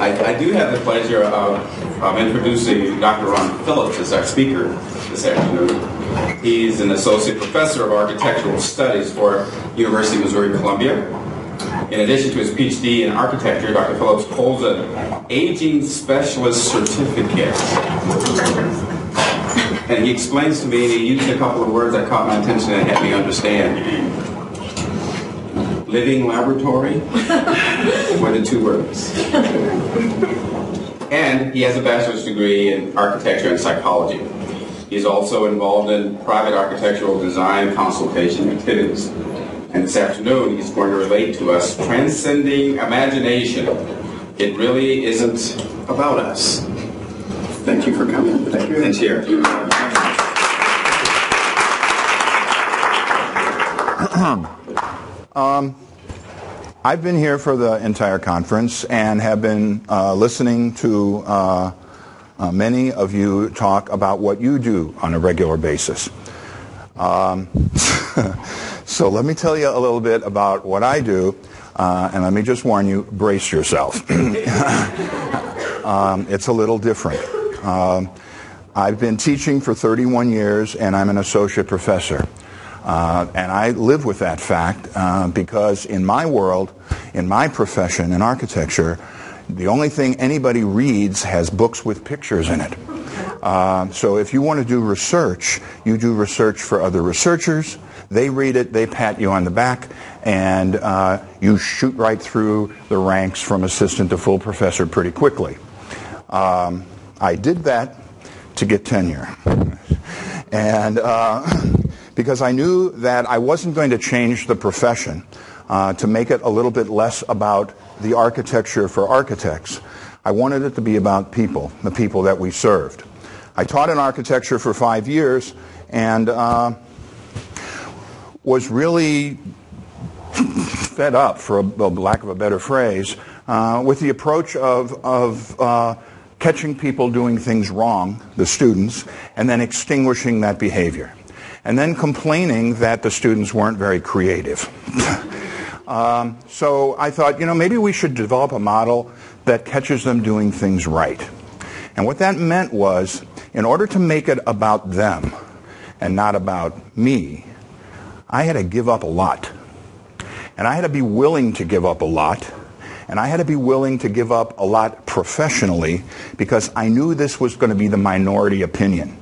I do have the pleasure of introducing Dr. Phillips as our speaker this afternoon. He's an associate professor of architectural studies for University of Missouri Columbia. In addition to his PhD in architecture, Dr. Phillips holds an aging specialist certificate. And he explains to me, and he used a couple of words that caught my attention and helped me understand. Living laboratory were the two words. And he has a bachelor's degree in architecture and psychology. He's also involved in private architectural design consultation activities. And this afternoon, he's going to relate to us transcending imagination. It really isn't about us. Thank you for coming. Thank you. And here. I've been here for the entire conference and have been listening to many of you talk about what you do on a regular basis. So let me tell you a little bit about what I do, and let me just warn you, brace yourself. It's a little different. I've been teaching for 31 years, and I'm an associate professor. And I live with that fact because in my world, in my profession, in architecture, the only thing anybody reads has books with pictures in it. So if you want to do research, you do research for other researchers. They read it, they pat you on the back, and you shoot right through the ranks from assistant to full professor pretty quickly. I did that to get tenure. And because I knew that I wasn't going to change the profession to make it a little bit less about the architecture for architects. I wanted it to be about people, the people that we served. I taught in architecture for 5 years and was really fed up, for lack of a better phrase, with the approach of catching people doing things wrong, the students, and then extinguishing that behavior. And then complaining that the students weren't very creative. So I thought, maybe we should develop a model that catches them doing things right. And what that meant was, in order to make it about them and not about me, I had to give up a lot. And I had to be willing to give up a lot. And I had to be willing to give up a lot professionally because I knew this was going to be the minority opinion.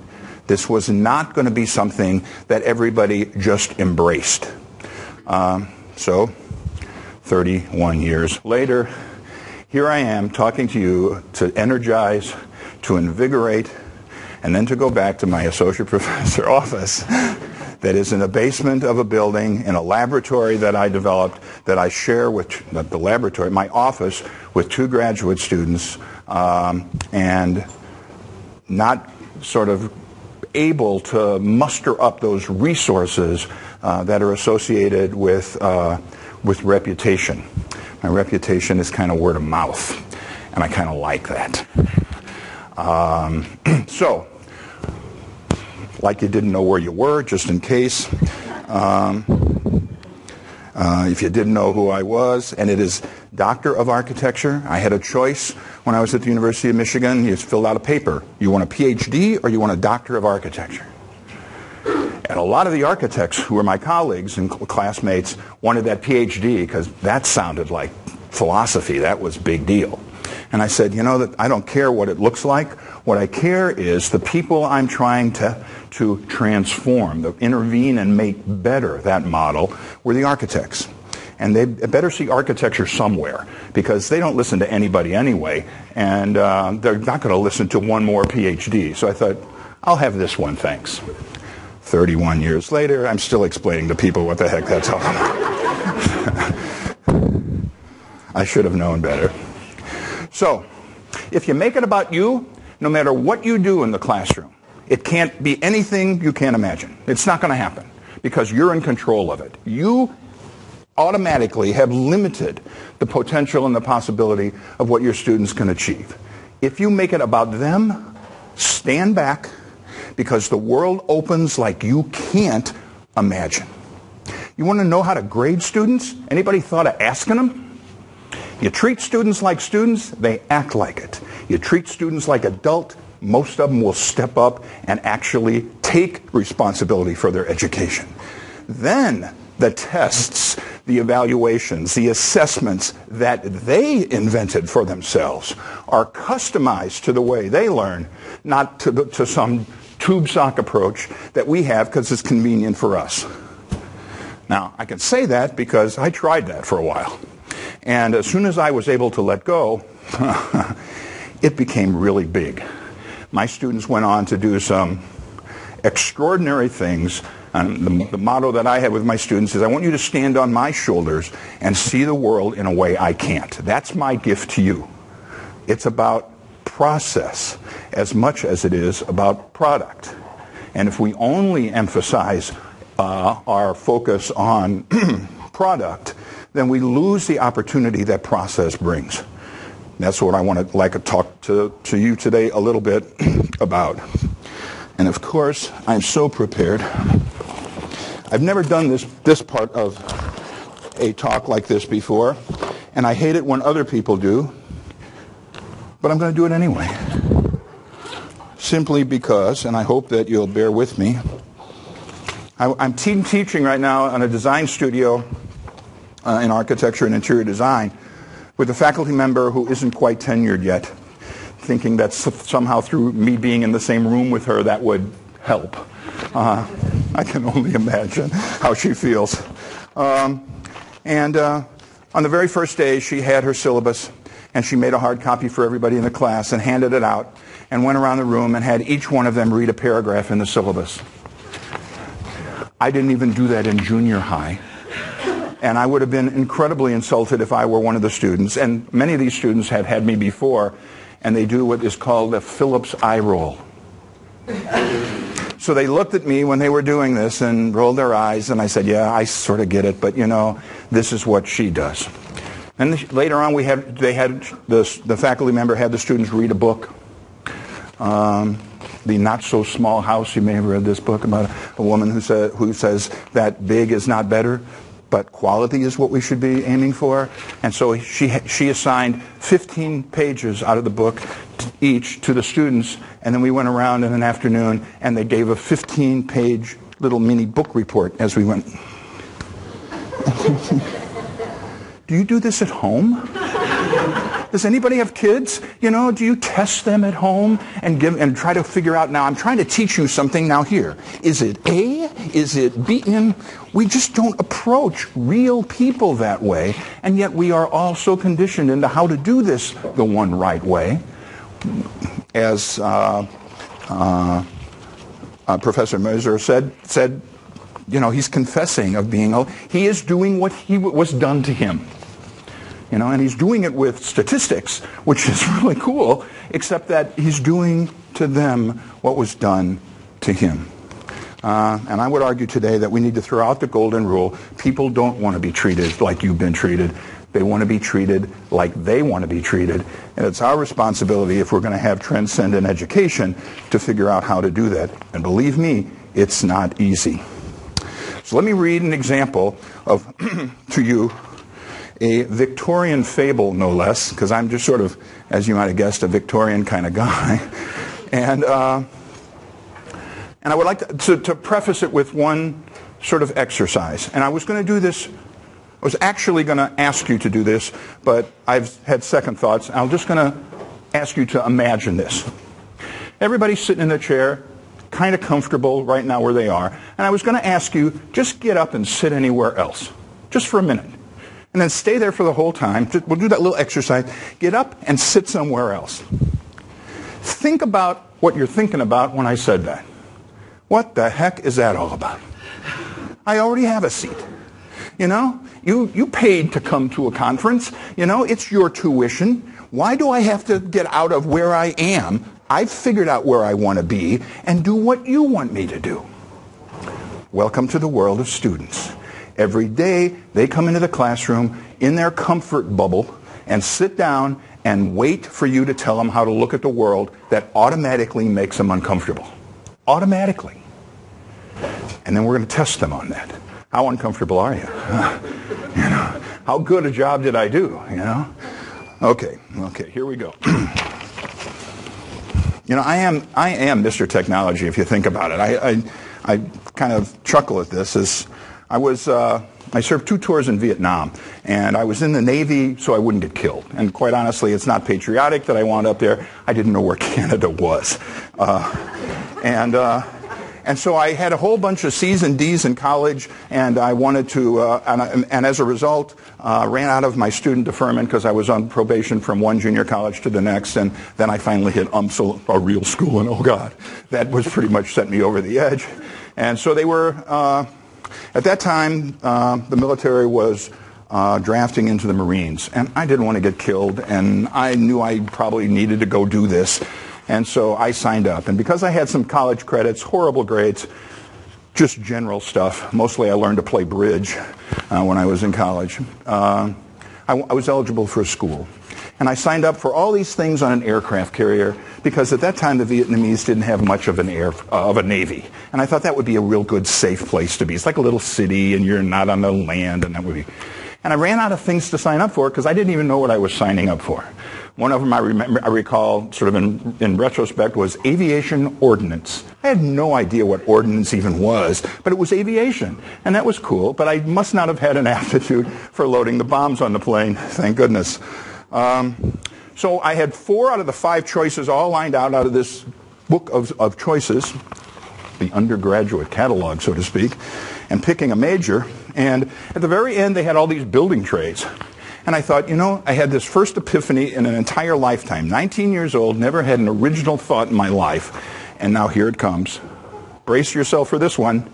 This was not going to be something that everybody just embraced. So, 31 years later, here I am talking to you to energize, to invigorate, and then to go back to my associate professor office that is in the basement of a building in a laboratory that I developed that I share with the laboratory, my office, with 2 graduate students, and not sort of able to muster up those resources that are associated with reputation. My reputation is kind of word of mouth, and I kind of like that. So, like you didn't know where you were, just in case. If you didn't know who I was, and it is Doctor of Architecture. I had a choice when I was at the University of Michigan. You filled out a paper. You want a PhD or you want a Doctor of Architecture? And a lot of the architects who were my colleagues and classmates wanted that PhD because that sounded like philosophy. That was a big deal. And I said, that I don't care what it looks like. What I care is the people I'm trying to transform, to intervene and make better that model were the architects. And they better see architecture somewhere because they don't listen to anybody anyway, and they're not going to listen to one more PhD. So I thought, I'll have this one, thanks. 31 years later, I'm still explaining to people what the heck that's all about. I should have known better. So, if you make it about you, no matter what you do in the classroom, it can't be anything you can't imagine. It's not going to happen because you're in control of it. You automatically have limited the potential and the possibility of what your students can achieve. If you make it about them, stand back because the world opens like you can't imagine. You want to know how to grade students? Anybody thought of asking them? You treat students, they act like it. You treat students like adults, most of them will step up and actually take responsibility for their education. Then the tests, the evaluations, the assessments that they invented for themselves are customized to the way they learn, not to some tube sock approach that we have because it's convenient for us. Now, I can say that because I tried that for a while. And as soon as I was able to let go, it became really big. My students went on to do some extraordinary things. And the motto that I have with my students is, I want you to stand on my shoulders and see the world in a way I can't. That's my gift to you. It's about process as much as it is about product. And if we only emphasize our focus on product, then we lose the opportunity that process brings. That's what I want to talk to you today a little bit about. And of course, I'm so prepared. I've never done this part of a talk like this before, and I hate it when other people do, but I'm going to do it anyway. Simply because, and I hope that you'll bear with me, I'm teaching right now on a design studio in architecture and interior design with a faculty member who isn't quite tenured yet, thinking that somehow through me being in the same room with her that would help. I can only imagine how she feels. On the very first day, she had her syllabus, and she made a hard copy for everybody in the class and handed it out and went around the room and had each one of them read a paragraph in the syllabus. I didn't even do that in junior high. And I would have been incredibly insulted if I were one of the students. And many of these students have had me before, and they do what is called the Phillips eye roll. So they looked at me when they were doing this and rolled their eyes, and I said, yeah, I sort of get it, but you know, this is what she does. And later on, the faculty member had the students read a book. The Not So Small House. You may have read this book about a woman who says that big is not better, but quality is what we should be aiming for. And so she assigned 15 pages out of the book each to the students, and then we went around in an afternoon and they gave a 15-page little mini book report as we went. Do you do this at home? Does anybody have kids? You know, do you test them at home and try to figure out, now I'm trying to teach you something now here. Is it A? Is it B? And we just don't approach real people that way, and yet we are all so conditioned into how to do this the one right way. As Professor Moser said, you know, he's confessing of being, he is doing what was done to him. You know, and he's doing it with statistics, which is really cool, except that he's doing to them what was done to him. And I would argue today that we need to throw out the golden rule. People don't want to be treated like you've been treated. They want to be treated like they want to be treated. And it's our responsibility, if we're going to have transcendent education, to figure out how to do that. And believe me, it's not easy. So let me read an example of to you a Victorian fable, no less, because I'm just sort of, as you might have guessed, a Victorian kind of guy. And I would like to preface it with one sort of exercise. And I was going to do this, I was actually going to ask you to do this, but I've had second thoughts. I'm just going to ask you to imagine this. Everybody's sitting in their chair, kind of comfortable right now where they are. And I was going to ask you, just get up and sit anywhere else, just for a minute. And then stay there for the whole time. We'll do that little exercise. Get up and sit somewhere else. Think about what you're thinking about when I said that. What the heck is that all about? I already have a seat. You know, you paid to come to a conference. You know, it's your tuition. Why do I have to get out of where I am? I've figured out where I want to be and do what you want me to do. Welcome to the world of students. Every day, they come into the classroom in their comfort bubble and sit down and wait for you to tell them how to look at the world that automatically makes them uncomfortable. Automatically. And then we're going to test them on that. How uncomfortable are you? You know, how good a job did I do? You know? Okay, here we go. You know, I am Mr. Technology if you think about it. I kind of chuckle at this as I served 2 tours in Vietnam, and I was in the Navy so I wouldn't get killed. And quite honestly, it's not patriotic that I wound up there. I didn't know where Canada was. And so I had a whole bunch of C's and D's in college, and I wanted to, and as a result, ran out of my student deferment because I was on probation from one junior college to the next, and then I finally hit a real school, and oh God, that was pretty much set me over the edge. And so they were, at that time, the military was drafting into the Marines, and I didn't want to get killed, and I knew I probably needed to go do this. And so I signed up. And because I had some college credits, horrible grades, just general stuff, mostly I learned to play bridge when I was in college, I was eligible for a school. And I signed up for all these things on an aircraft carrier because at that time the Vietnamese didn't have much of a navy. And I thought that would be a real good, safe place to be. It's like a little city and you're not on the land, and that would be... And I ran out of things to sign up for because I didn't even know what I was signing up for. One of them I recall, sort of in retrospect, was aviation ordnance. I had no idea what ordnance even was, but it was aviation, and that was cool, but I must not have had an aptitude for loading the bombs on the plane, thank goodness. So I had 4 out of the 5 choices all lined out of this book of choices, the undergraduate catalog, so to speak, and picking a major. And at the very end, they had all these building trades. And I thought, you know, I had this first epiphany in an entire lifetime. 19 years old, never had an original thought in my life. And now here it comes. Brace yourself for this one.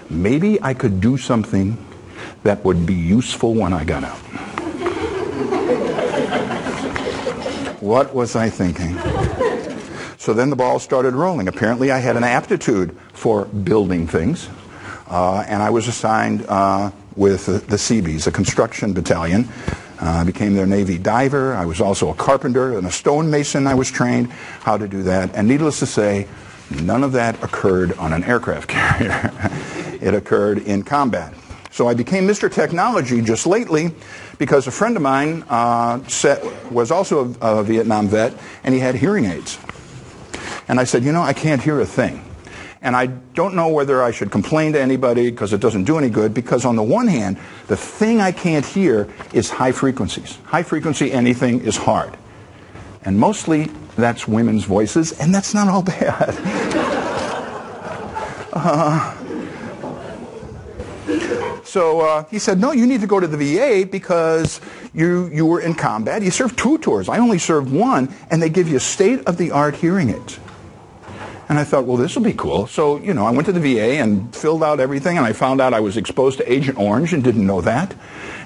Maybe I could do something that would be useful when I got out. What was I thinking? So then the ball started rolling. Apparently I had an aptitude for building things. And I was assigned with the Seabees, a construction battalion. I became their Navy diver. I was also a carpenter and a stonemason. I was trained how to do that. And needless to say, none of that occurred on an aircraft carrier. It occurred in combat. So I became Mr. Technology just lately because a friend of mine was also a Vietnam vet, and he had hearing aids. And I said, you know, I can't hear a thing. And I don't know whether I should complain to anybody because it doesn't do any good, because on the one hand, the thing I can't hear is high frequencies. High frequency anything is hard. And mostly that's women's voices, and that's not all bad. So he said, no, you need to go to the VA because you were in combat. You served 2 tours. I only served 1, and they give you state-of-the-art hearing aids. And I thought, well, this will be cool. So, you know, I went to the VA and filled out everything, and I found out I was exposed to Agent Orange and didn't know that.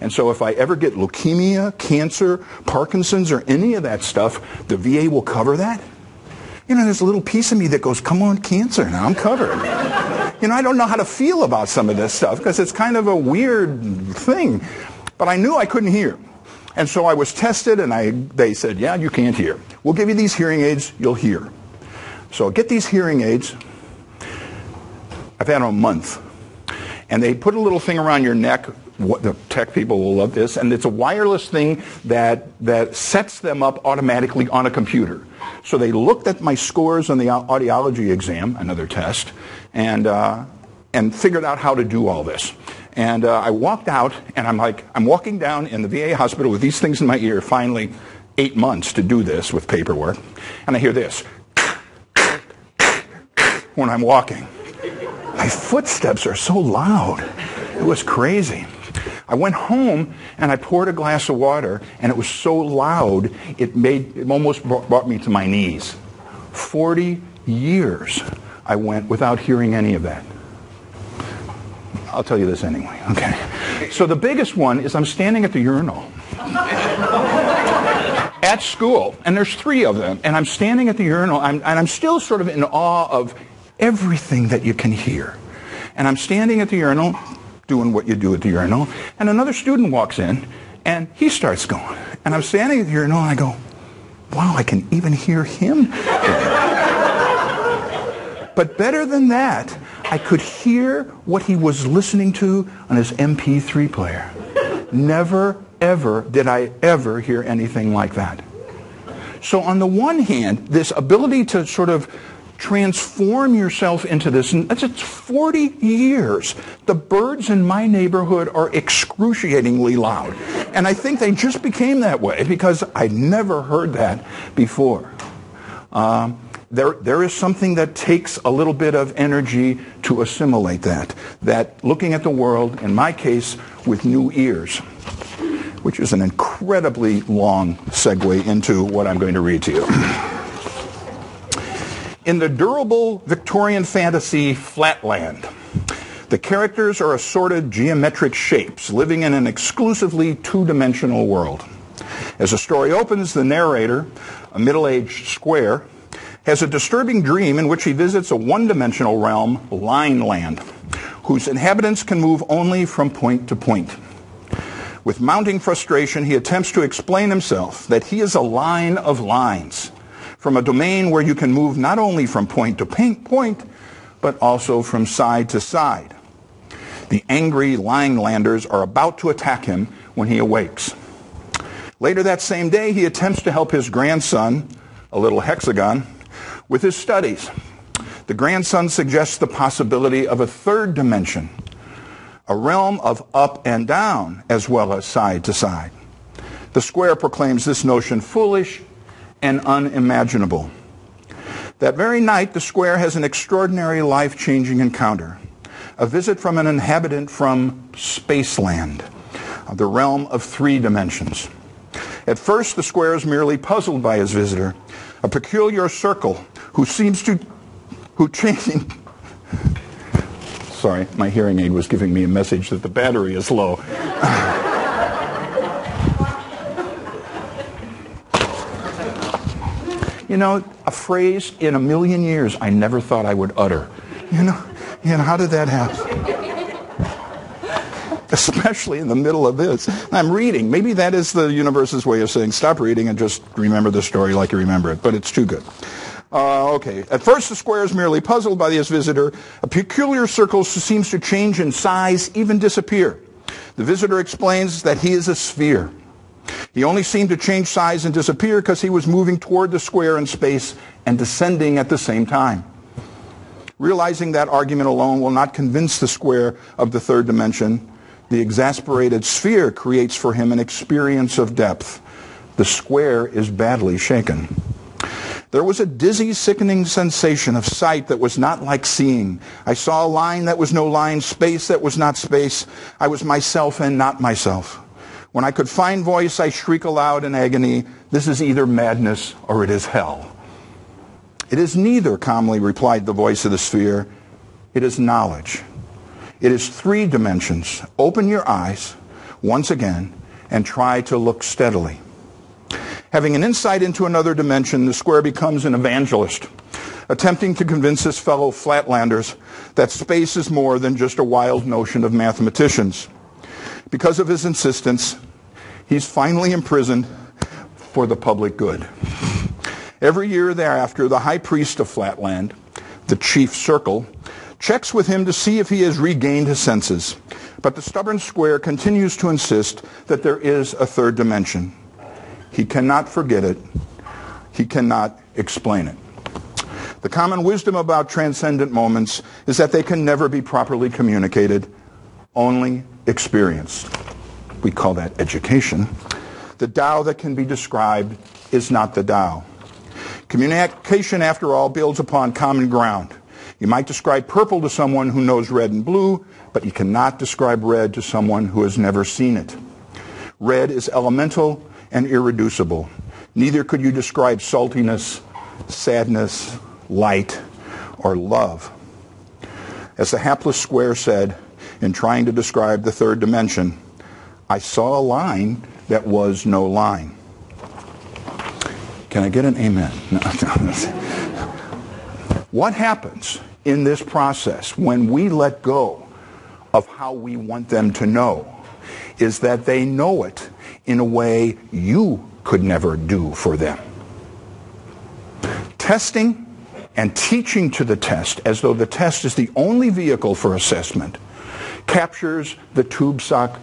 And so if I ever get leukemia, cancer, Parkinson's, or any of that stuff, the VA will cover that. You know, there's a little piece of me that goes, come on, cancer, now I'm covered. You know, I don't know how to feel about some of this stuff because it's kind of a weird thing. But I knew I couldn't hear. And so I was tested, and they said, yeah, you can't hear. We'll give you these hearing aids, you'll hear. So get these hearing aids. I've had them a month. And they put a little thing around your neck. The tech people will love this. And it's a wireless thing that sets them up automatically on a computer. So they looked at my scores on the audiology exam, another test, and figured out how to do all this. And I walked out, and I'm walking down in the VA hospital with these things in my ear, finally 8 months to do this with paperwork. And I hear this when I'm walking. My footsteps are so loud. It was crazy. I went home and I poured a glass of water, and it was so loud it almost brought me to my knees. 40 years I went without hearing any of that. I'll tell you this anyway, okay? So the biggest one is I'm standing at the urinal at school, and there's 3 of them, and I'm standing at the urinal, and I'm still sort of in awe of everything that you can hear. And I'm standing at the urinal, doing what you do at the urinal, and another student walks in, and he starts going. And I'm standing at the urinal, and I go, wow, I can even hear him. But better than that, I could hear what he was listening to on his MP3 player. Never, did I ever hear anything like that. So on the one hand, this ability to sort of transform yourself into this, and it's 40 years. The birds in my neighborhood are excruciatingly loud. And I think they just became that way because I'd never heard that before. There is something that takes a little bit of energy to assimilate that looking at the world, in my case, with new ears, which is an incredibly long segue into what I'm going to read to you. In the durable Victorian fantasy Flatland, the characters are assorted geometric shapes living in an exclusively two-dimensional world. As the story opens, the narrator, a middle-aged square, has a disturbing dream in which he visits a one-dimensional realm, Lineland, whose inhabitants can move only from point to point. With mounting frustration, he attempts to explain himself that he is a line of lines, from a domain where you can move not only from point to point, but also from side to side. The angry Linelanders are about to attack him when he awakes. Later that same day, he attempts to help his grandson, a little hexagon, with his studies. The grandson suggests the possibility of a third dimension, a realm of up and down as well as side to side. The square proclaims this notion foolish and unimaginable. That very night, the square has an extraordinary life-changing encounter, a visit from an inhabitant from Spaceland, the realm of three dimensions. At first, the square is merely puzzled by his visitor, a peculiar circle who changing. Sorry, my hearing aid was giving me a message that the battery is low. You know, a phrase in a million years I never thought I would utter. You know, how did that happen? Especially in the middle of this. I'm reading. Maybe that is the universe's way of saying stop reading and just remember the story like you remember it, but it's too good. Okay. At first, the square is merely puzzled by his visitor. A peculiar circle seems to change in size, even disappear. The visitor explains that he is a sphere. He only seemed to change size and disappear because he was moving toward the square in space and descending at the same time. Realizing that argument alone will not convince the square of the third dimension, the exasperated sphere creates for him an experience of depth. The square is badly shaken. There was a dizzy, sickening sensation of sight that was not like seeing. I saw a line that was no line, space that was not space. I was myself and not myself. When I could find voice, I shriek aloud in agony, "This is either madness or it is hell." "It is neither," calmly replied the voice of the sphere. "It is knowledge. It is three dimensions. Open your eyes once again and try to look steadily." Having an insight into another dimension, the square becomes an evangelist, attempting to convince his fellow Flatlanders that space is more than just a wild notion of mathematicians. Because of his insistence, he's finally imprisoned for the public good. Every year thereafter, the high priest of Flatland, the chief circle, checks with him to see if he has regained his senses. But the stubborn square continues to insist that there is a third dimension. He cannot forget it. He cannot explain it. The common wisdom about transcendent moments is that they can never be properly communicated, only experienced. We call that education. The Tao that can be described is not the Tao. Communication, after all, builds upon common ground. You might describe purple to someone who knows red and blue, but you cannot describe red to someone who has never seen it. Red is elemental and irreducible. Neither could you describe saltiness, sadness, light, or love. As the hapless square said, in trying to describe the third dimension, I saw a line that was no line. Can I get an amen? No. What happens in this process when we let go of how we want them to know is that they know it in a way you could never do for them. Testing and teaching to the test, as though the test is the only vehicle for assessment, captures the tube sock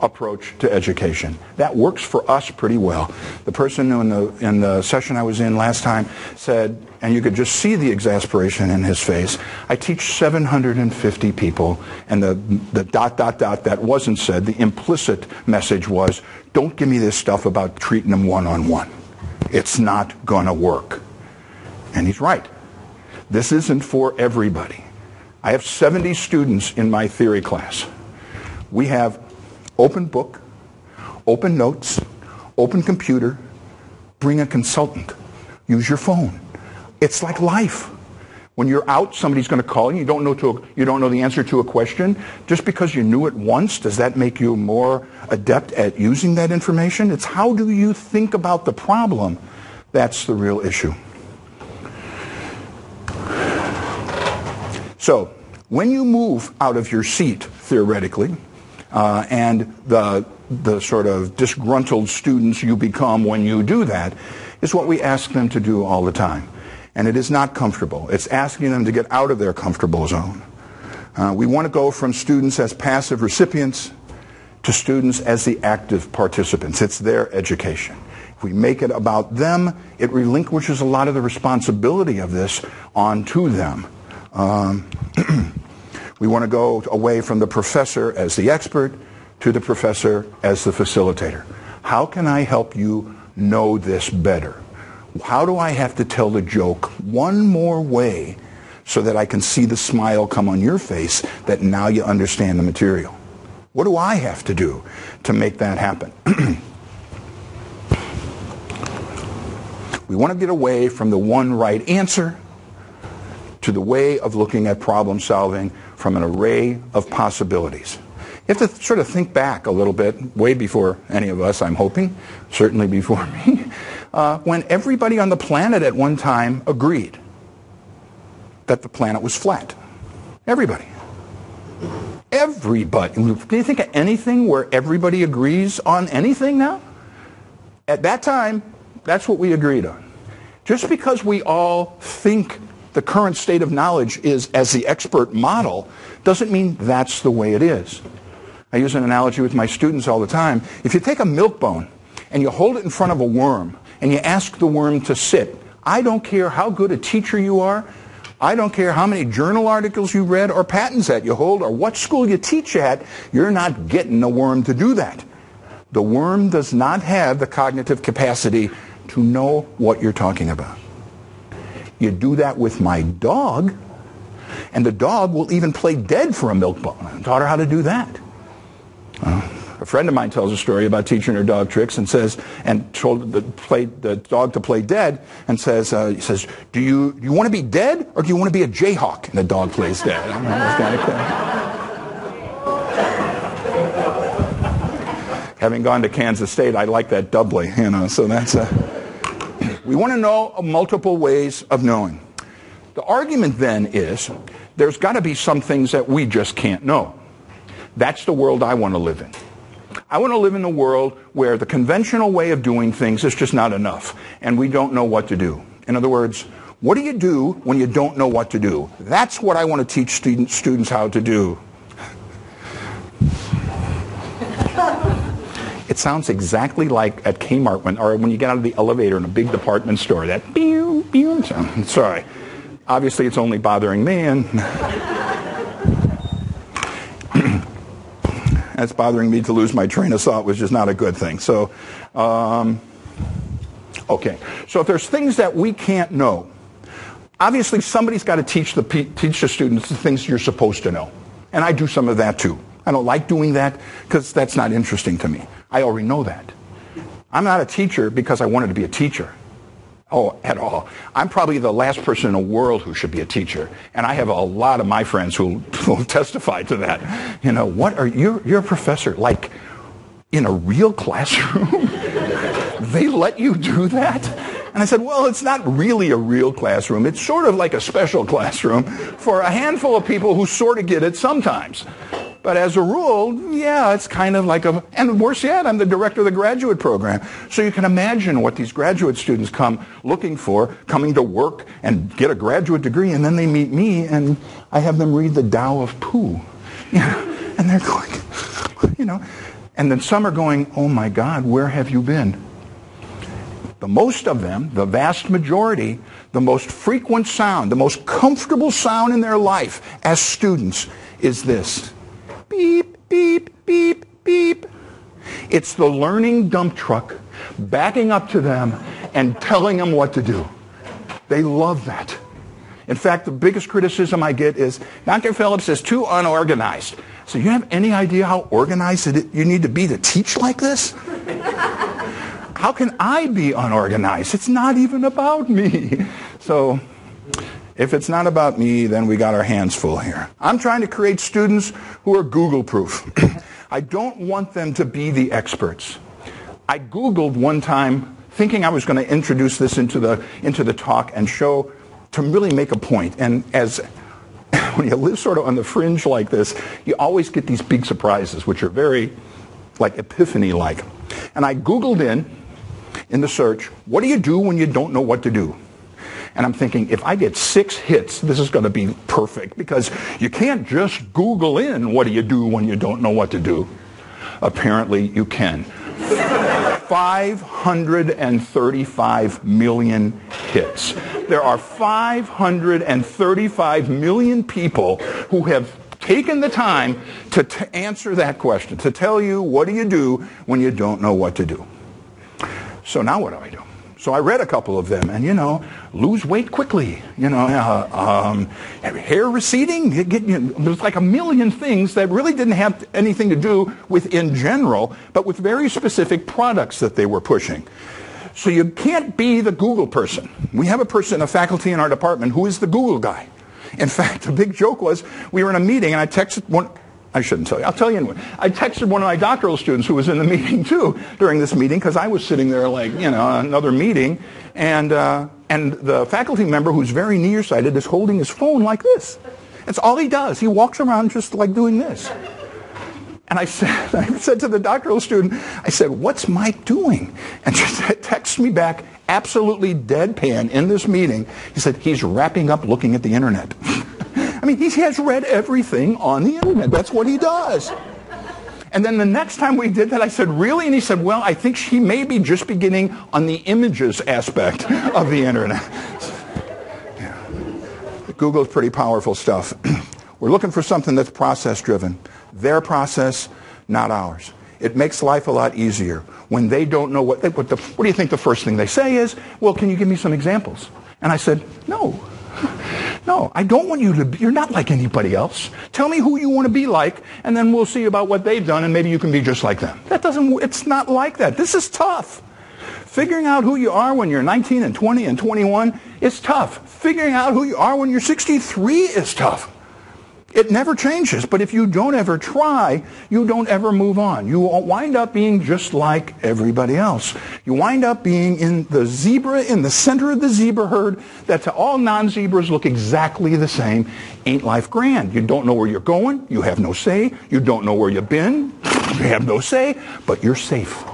approach to education. That works for us pretty well. The person in the session I was in last time said, and you could just see the exasperation in his face, I teach 750 people, and the ... that wasn't said, the implicit message was, don't give me this stuff about treating them one-on-one. It's not going to work. And he's right. This isn't for everybody. I have 70 students in my theory class. We have open book, open notes, open computer, bring a consultant, use your phone. It's like life. When you're out, somebody's going to call you. You don't know the answer to a question. Just because you knew it once, does that make you more adept at using that information? It's how do you think about the problem that's the real issue. So, when you move out of your seat, theoretically, and the sort of disgruntled students you become when you do that, is what we ask them to do all the time. And it is not comfortable. It's asking them to get out of their comfortable zone. We want to go from students as passive recipients to students as the active participants. It's their education. If we make it about them, it relinquishes a lot of the responsibility of this onto them. We want to go away from the professor as the expert to the professor as the facilitator. How can I help you know this better? How do I have to tell the joke one more way so that I can see the smile come on your face that now you understand the material? What do I have to do to make that happen? We want to get away from the one right answer to the way of looking at problem solving from an array of possibilities. You have to sort of think back a little bit, way before any of us, I'm hoping, certainly before me, when everybody on the planet at one time agreed that the planet was flat. Everybody. Everybody. Can you think of anything where everybody agrees on anything now? At that time, that's what we agreed on. Just because we all think the current state of knowledge is as the expert model doesn't mean that's the way it is. I use an analogy with my students all the time. If you take a milk bone and you hold it in front of a worm and you ask the worm to sit, I don't care how good a teacher you are, I don't care how many journal articles you read or patents that you hold or what school you teach at, you're not getting the worm to do that. The worm does not have the cognitive capacity to know what you're talking about. You do that with my dog, and the dog will even play dead for a milk bone. I taught her how to do that. A friend of mine tells a story about teaching her dog tricks and told the dog to play dead and says, he says, do you want to be dead or do you want to be a jayhawk? And the dog plays dead. I don't know, that's kind of cool. Having gone to Kansas State, I like that doubly, so that's we want to know multiple ways of knowing. The argument then is there's got to be some things that we just can't know. That's the world I want to live in. I want to live in a world where the conventional way of doing things is just not enough, and we don't know what to do. In other words, what do you do when you don't know what to do? That's what I want to teach students how to do. It sounds exactly like at Kmart when you get out of the elevator in a big department store. That pew, pew sound. Sorry. Obviously, it's only bothering me, and that's bothering me to lose my train of thought, which is not a good thing. So, okay. So if there's things that we can't know, obviously somebody's got to teach the students the things you're supposed to know. And I do some of that too. I don't like doing that because that's not interesting to me. I already know that. I'm not a teacher because I wanted to be a teacher. Oh, at all. I'm probably the last person in the world who should be a teacher. And I have a lot of my friends who will testify to that. What are you're a professor, like in a real classroom? They let you do that? And I said, well, it's not really a real classroom. It's sort of like a special classroom for a handful of people who sort of get it sometimes. But as a rule, yeah, it's kind of like and worse yet, I'm the director of the graduate program. So you can imagine what these graduate students come looking for, coming to work and get a graduate degree, and then they meet me, and I have them read the Tao of Pooh. And they're going, And then some are going, oh my God, where have you been? The most of them, the vast majority, the most frequent sound, the most comfortable sound in their life as students is this. Beep, beep, beep, beep. It's the learning dump truck backing up to them and telling them what to do. They love that. In fact, the biggest criticism I get is, Dr. Phillips is too unorganized. So you have any idea how organized you need to be to teach like this? How can I be unorganized? It's not even about me. So if it's not about me, then we got our hands full here. I'm trying to create students who are Google-proof. I don't want them to be the experts. I Googled one time, thinking I was going to introduce this into the talk and show, to really make a point. And as when you live sort of on the fringe like this, you always get these big surprises, which are very like epiphany-like. And I Googled in the search, what do you do when you don't know what to do? And I'm thinking, if I get 6 hits, this is going to be perfect, because you can't just Google in, what do you do when you don't know what to do? Apparently you can. 535 million hits. There are 535 million people who have taken the time to answer that question, to tell you, what do you do when you don't know what to do? So now what do I do? So I read a couple of them, and lose weight quickly, hair receding, there's like a million things that really didn't have anything to do with in general, but with very specific products that they were pushing. So you can't be the Google person. We have a faculty in our department who is the Google guy. In fact, the big joke was, we were in a meeting and I texted one, I shouldn't tell you, I'll tell you anyway. I texted one of my doctoral students who was in the meeting too during this meeting, because I was sitting there like, another meeting, and the faculty member who's very nearsighted is holding his phone like this. That's all he does. He walks around just like doing this. And I said to the doctoral student, I said, what's Mike doing? And she texted me back, absolutely deadpan in this meeting. He said, he's wrapping up looking at the internet. I mean, he has read everything on the internet. That's what he does. And then the next time we did that, I said, really? And he said, well, I think he may be just beginning on the images aspect of the internet. Yeah. Google's pretty powerful stuff. We're looking for something that's process-driven. Their process, not ours. It makes life a lot easier. When they don't know what do you think the first thing they say is, well, can you give me some examples? And I said, no, I don't want you to be, you're not like anybody else. Tell me who you want to be like, and then we'll see about what they've done, and maybe you can be just like them. It's not like that. This is tough. Figuring out who you are when you're 19 and 20 and 21 is tough. Figuring out who you are when you're 63 is tough. It never changes, but if you don't ever try, you don't ever move on. You wind up being just like everybody else. You wind up being in the center of the zebra herd that to all non-zebras look exactly the same. Ain't life grand? You don't know where you're going. You have no say. You don't know where you've been. You have no say, but you're safe.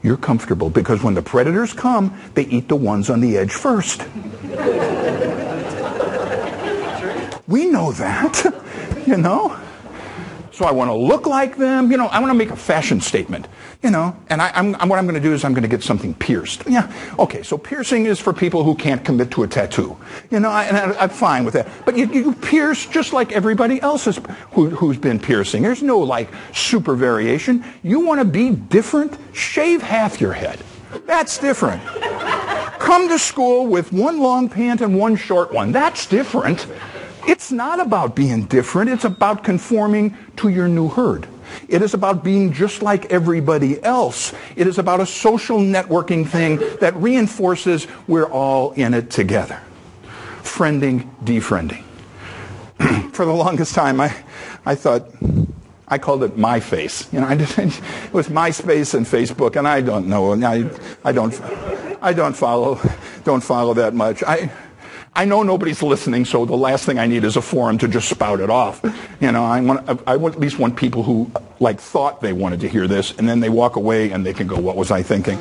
You're comfortable, because when the predators come, they eat the ones on the edge first. We know that, So I want to look like them, I want to make a fashion statement, and what I'm going to do is I'm going to get something pierced. Yeah, okay, so piercing is for people who can't commit to a tattoo, and I'm fine with that. But you pierce just like everybody else who's been piercing. There's no super variation. You want to be different? Shave half your head. That's different. Come to school with one long pant and one short one. That's different. It's not about being different. It's about conforming to your new herd. It is about being just like everybody else. It is about a social networking thing that reinforces we're all in it together. Friending, defriending. For the longest time, I thought, I called it my face. It was MySpace and Facebook, and I don't know. I don't follow that much. I know nobody's listening, so the last thing I need is a forum to just spout it off. I at least want people who thought they wanted to hear this, and then they walk away and they can go, what was I thinking?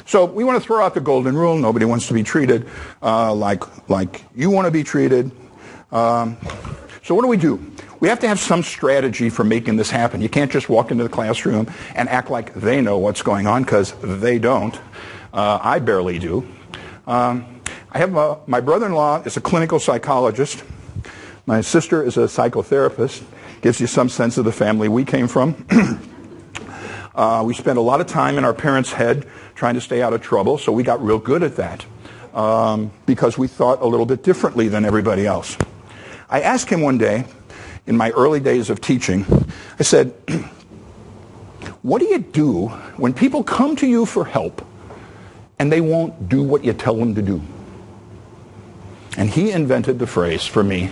So we want to throw out the golden rule. Nobody wants to be treated like you want to be treated. So what do? We have to have some strategy for making this happen. You can't just walk into the classroom and act like they know what's going on, because they don't. I barely do. I have my brother-in-law is a clinical psychologist. My sister is a psychotherapist. Gives you some sense of the family we came from. We spent a lot of time in our parents' head trying to stay out of trouble, so we got real good at that because we thought a little bit differently than everybody else. I asked him one day, in my early days of teaching, I said, what do you do when people come to you for help and they won't do what you tell them to do? And he invented the phrase for me.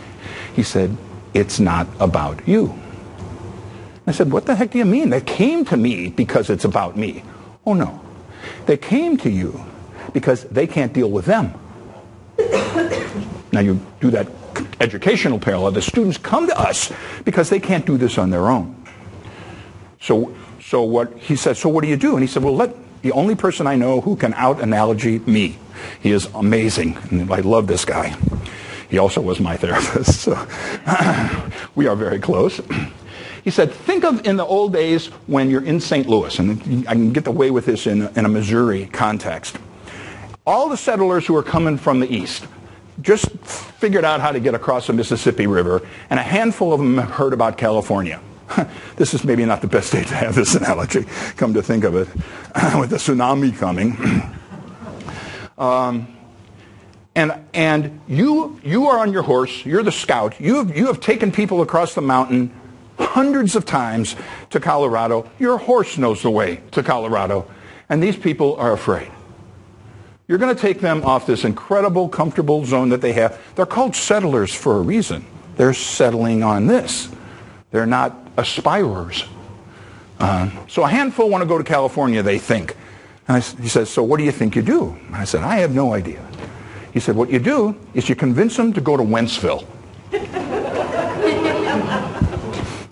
He said, it's not about you. I said, what the heck do you mean? They came to me because it's about me. Oh, no. They came to you because they can't deal with them. Now you do that educational parallel. The students come to us because they can't do this on their own. So what he said, so what do you do? And he said, well, let the only person I know who can out-analogy me. He is amazing, and I love this guy. He also was my therapist, so we are very close. He said, think of in the old days when you're in St. Louis, and I can get away with this in a Missouri context. All the settlers who are coming from the east just figured out how to get across the Mississippi River, and a handful of them heard about California. This is maybe not the best day to have this analogy, come to think of it, with the tsunami coming. And you are on your horse, you're the scout, you have taken people across the mountain hundreds of times to Colorado. Your horse knows the way to Colorado, and these people are afraid. You're going to take them off this incredible, comfortable zone that they have. They're called settlers for a reason. They're settling on this. They're not aspirers. So a handful want to go to California, they think. And he says, so what do you think you do? And I said, I have no idea. He said, what you do is you convince them to go to Wentzville.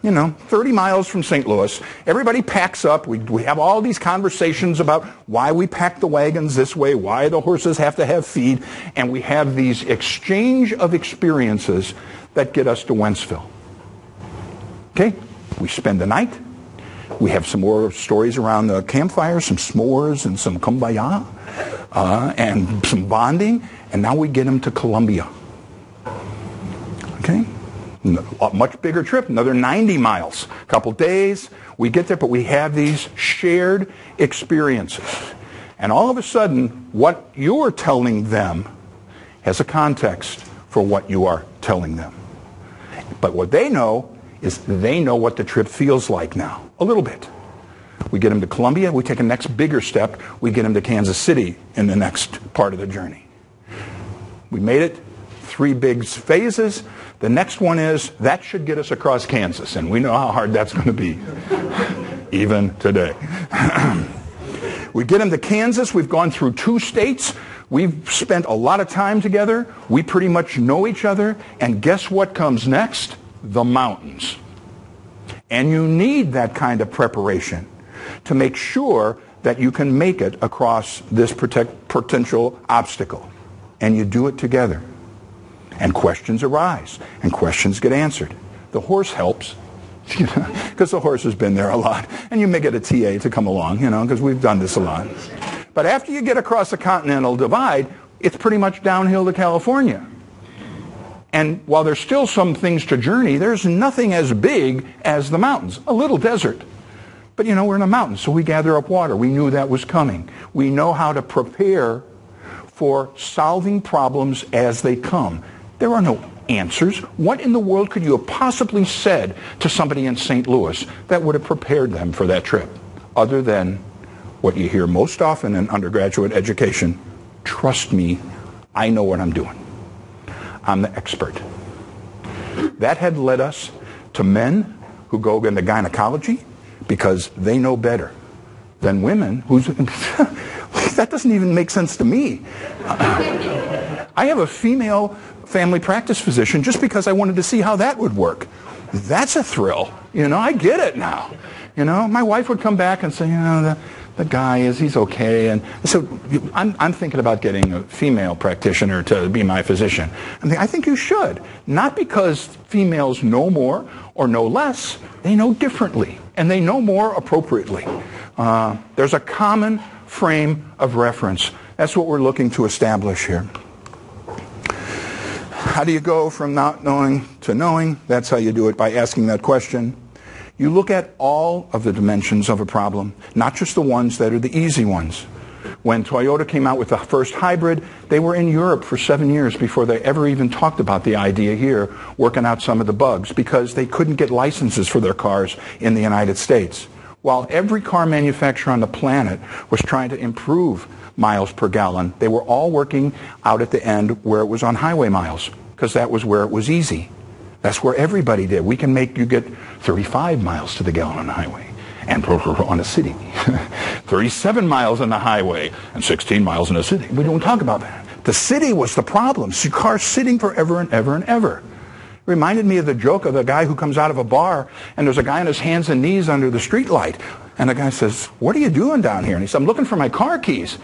30 miles from St. Louis. Everybody packs up. We have all these conversations about why we pack the wagons this way, why the horses have to have feed, and we have these exchange of experiences that get us to Wentzville. Okay? We spend the night. We have some more stories around the campfire, some s'mores and some kumbaya, and some bonding, and now we get them to Columbia. Okay? A much bigger trip, another 90 miles. A couple days, we get there, but we have these shared experiences. And all of a sudden, what you're telling them has a context for what you are telling them. But what they know is they know what the trip feels like now, a little bit. We get them to Columbia, we take a next bigger step, we get them to Kansas City in the next part of the journey. We made it, 3 big phases. The next one is, that should get us across Kansas, and we know how hard that's going to be, even today. We get them to Kansas, we've gone through 2 states, we've spent a lot of time together, we pretty much know each other, and guess what comes next? The mountains. And you need that kind of preparation to make sure that you can make it across this potential obstacle. And you do it together. And questions arise, and questions get answered. The horse helps, because the horse has been there a lot. And you may get a TA to come along, because we've done this a lot. But after you get across the Continental Divide, it's pretty much downhill to California. And while there's still some things to journey, there's nothing as big as the mountains. A little desert. But we're in the mountains, so we gather up water. We knew that was coming. We know how to prepare for solving problems as they come. There are no answers. What in the world could you have possibly said to somebody in St. Louis that would have prepared them for that trip, other than what you hear most often in undergraduate education? Trust me, I know what I'm doing. I'm the expert. That had led us to men who go into gynecology because they know better than women who's... That doesn't even make sense to me. I have a female family practice physician just because I wanted to see how that would work. That's a thrill. I get it now. My wife would come back and say, the guy he's okay. And so I'm thinking about getting a female practitioner to be my physician. I think you should. Not because females know more or know less. They know differently, and they know more appropriately. There's a common frame of reference. That's what we're looking to establish here. How do you go from not knowing to knowing? That's how you do it, by asking that question. You look at all of the dimensions of a problem, not just the ones that are the easy ones. When Toyota came out with the first hybrid, they were in Europe for 7 years before they ever even talked about the idea here, working out some of the bugs, because they couldn't get licenses for their cars in the United States. While every car manufacturer on the planet was trying to improve miles per gallon, they were all working out at the end where it was on highway miles, because that was where it was easy. That's where everybody did. We can make you get 35 miles to the gallon on the highway, and on a city. 37 miles on the highway, and 16 miles in a city. We don't talk about that. The city was the problem. So cars sitting forever and ever and ever. It reminded me of the joke of the guy who comes out of a bar, and there's a guy on his hands and knees under the street light. And the guy says, "What are you doing down here?" And he says, "I'm looking for my car keys."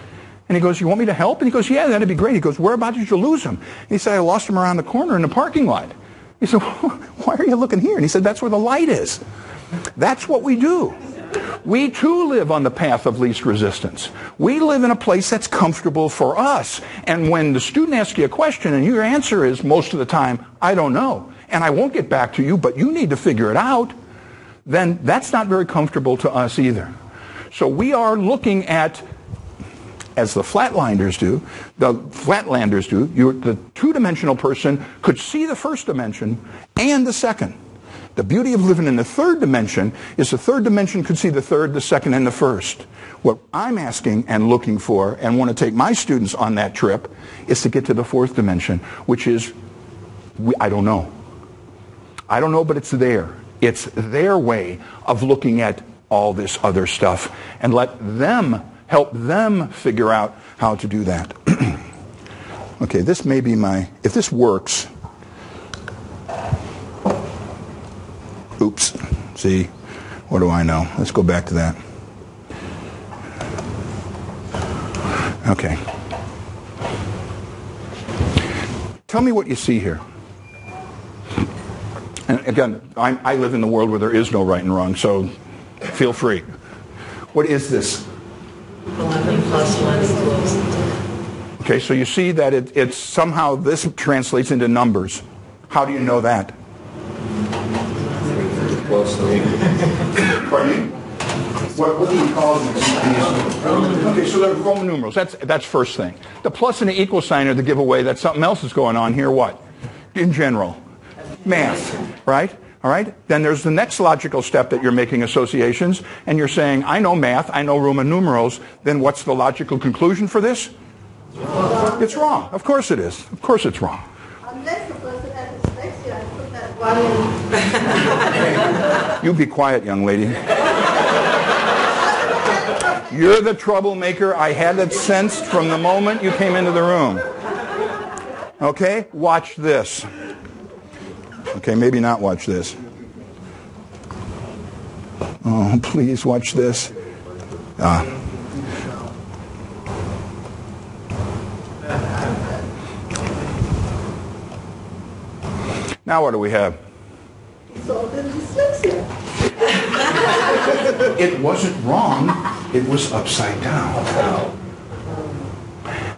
And he goes, "You want me to help?" And he goes, "Yeah, that'd be great." He goes, "Whereabouts did you lose them?" And he said, "I lost them around the corner in the parking lot." He said, "Why are you looking here?" And he said, "That's where the light is." That's what we do. We too live on the path of least resistance. We live in a place that's comfortable for us. And when the student asks you a question and your answer is most of the time, "I don't know, and I won't get back to you, but you need to figure it out," then that's not very comfortable to us either. So we are looking at, as the flatlanders do, the two-dimensional person could see the first dimension and the second. The beauty of living in the third dimension is the third dimension could see the third, the second, and the first. What I'm asking and looking for, and want to take my students on that trip, is to get to the fourth dimension, which is, I don't know. I don't know, but it's there. It's their way of looking at all this other stuff, and help them figure out how to do that. Okay, this may be if this works. Oops. See, what do I know? Let's go back to that. Okay. Tell me what you see here. And again, I live in the world where there is no right and wrong, so feel free. What is this? 11 plus 1 is 12. Okay, so you see that it's somehow this translates into numbers. How do you know that? Closely. Pardon me? What do you call them? Okay, so they're Roman numerals. That's first thing. The plus and the equal sign are the giveaway that something else is going on here. What? In general. Math, right? All right? Then there's the next logical step that you're making associations, and you're saying, I know math, I know Roman numerals. Then what's the logical conclusion for this? It's wrong. Of course it is. Of course it's wrong. Unless the person has dyslexia and put that one in. You be quiet, young lady. You're the troublemaker. I had it sensed from the moment you came into the room. Okay? Watch this. Okay, maybe not watch this. Oh, please watch this. Now what do we have? So the dyslexia. It wasn't wrong. It was upside down.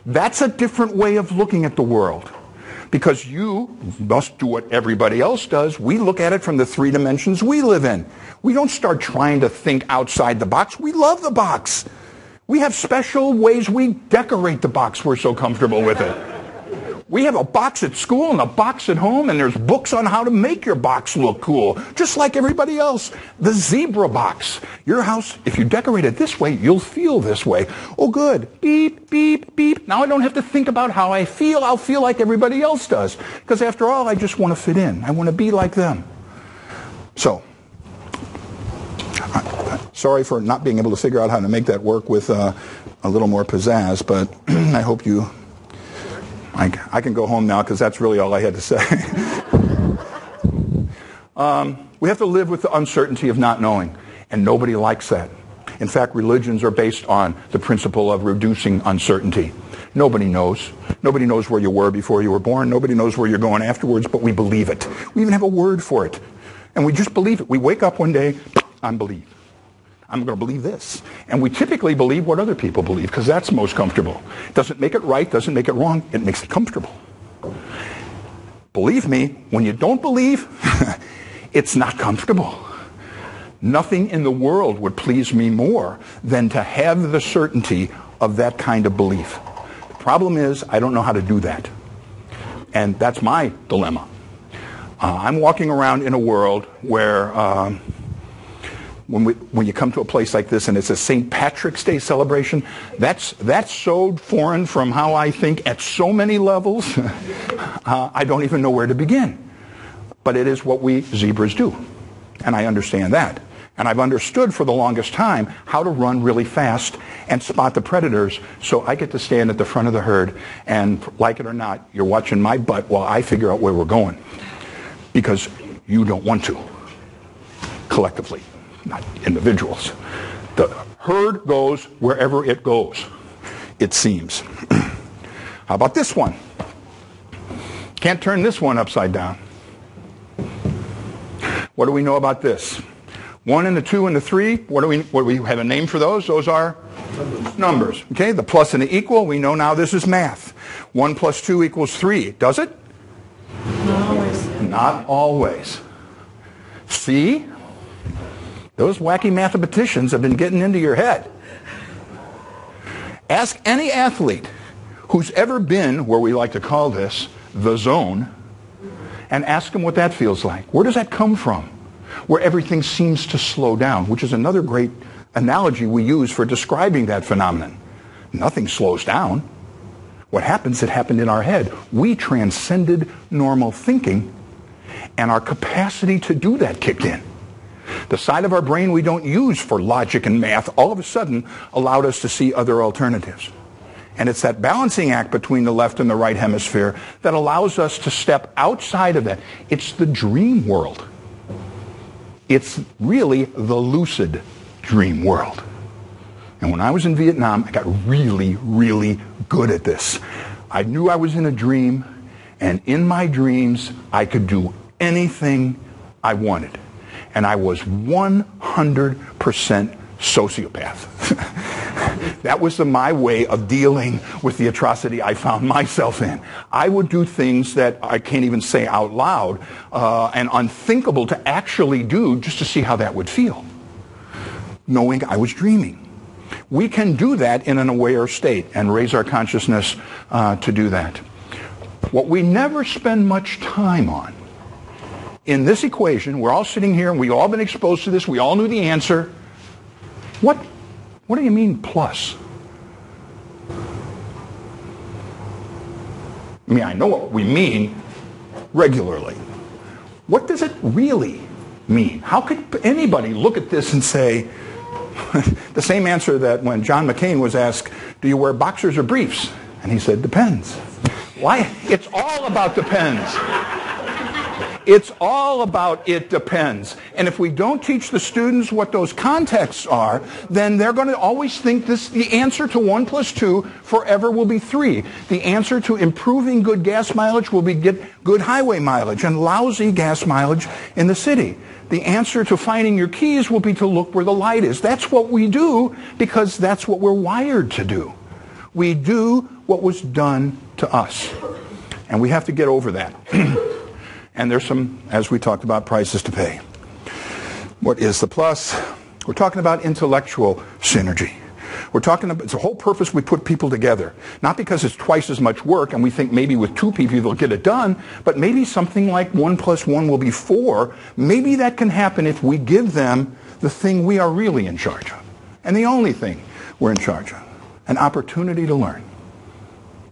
That's a different way of looking at the world. Because you must do what everybody else does. We look at it from the 3 dimensions we live in. We don't start trying to think outside the box. We love the box. We have special ways we decorate the box. We're so comfortable with it. We have a box at school and a box at home, and there's books on how to make your box look cool, just like everybody else. The zebra box. Your house, if you decorate it this way, you'll feel this way. Oh, good. Beep, beep, beep. Now I don't have to think about how I feel. I'll feel like everybody else does. Because after all, I just want to fit in. I want to be like them. So, sorry for not being able to figure out how to make that work with a little more pizzazz, but I hope you... I can go home now because that's really all I had to say. We have to live with the uncertainty of not knowing, and nobody likes that. In fact, religions are based on the principle of reducing uncertainty. Nobody knows. Nobody knows where you were before you were born. Nobody knows where you're going afterwards, but we believe it. We even have a word for it. And we just believe it. We wake up one day, I'm going to believe this. And we typically believe what other people believe because that's most comfortable. Doesn't make it right, doesn't make it wrong, it makes it comfortable. Believe me, when you don't believe, it's not comfortable. Nothing in the world would please me more than to have the certainty of that kind of belief. The problem is, I don't know how to do that. And that's my dilemma. I'm walking around in a world where when you come to a place like this and it's a St. Patrick's Day celebration, that's so foreign from how I think at so many levels, I don't even know where to begin. But it is what we zebras do. And I understand that. And I've understood for the longest time how to run really fast and spot the predators, so I get to stand at the front of the herd and, like it or not, you're watching my butt while I figure out where we're going. Because you don't want to, collectively, not individuals. The herd goes wherever it goes, it seems. How about this one? Can't turn this one upside down. What do we know about this? 1 and the 2 and the 3, what do we have a name for those? Those are numbers. Okay, the plus and the equal, we know now this is math. 1 plus 2 equals 3. Does it? Not always. Not always. See? Those wacky mathematicians have been getting into your head. Ask any athlete who's ever been, where we like to call this, the zone, and ask them what that feels like. Where does that come from? Where everything seems to slow down, which is another great analogy we use for describing that phenomenon. Nothing slows down. What happens, it happened in our head. We transcended normal thinking, and our capacity to do that kicked in. The side of our brain we don't use for logic and math all of a sudden allowed us to see other alternatives. And it's that balancing act between the left and the right hemisphere that allows us to step outside of that. It's the dream world. It's really the lucid dream world. And when I was in Vietnam, I got really, really good at this. I knew I was in a dream, and in my dreams, I could do anything I wanted. And I was 100% sociopath. That was my way of dealing with the atrocity I found myself in. I would do things that I can't even say out loud and unthinkable to actually do just to see how that would feel, knowing I was dreaming. We can do that in an aware state and raise our consciousness to do that. What we never spend much time on in this equation, we're all sitting here and we've all been exposed to this, we all knew the answer. What do you mean plus? I mean, I know what we mean regularly. What does it really mean? How could anybody look at this and say, the same answer that when John McCain was asked, do you wear boxers or briefs? And he said, depends. Why? It's all about depends. It's all about it depends. And if we don't teach the students what those contexts are, then they're going to always think the answer to 1 plus 2 forever will be 3. The answer to improving good gas mileage will be get good highway mileage and lousy gas mileage in the city. The answer to finding your keys will be to look where the light is. That's what we do because that's what we're wired to do. We do what was done to us. And we have to get over that. And there's some, as we talked about, prices to pay. What is the plus? We're talking about intellectual synergy. We're talking about, it's the whole purpose we put people together. Not because it's twice as much work and we think maybe with 2 people they'll get it done, but maybe something like 1 plus 1 will be 4. Maybe that can happen if we give them the thing we are really in charge of. And the only thing we're in charge of. An opportunity to learn.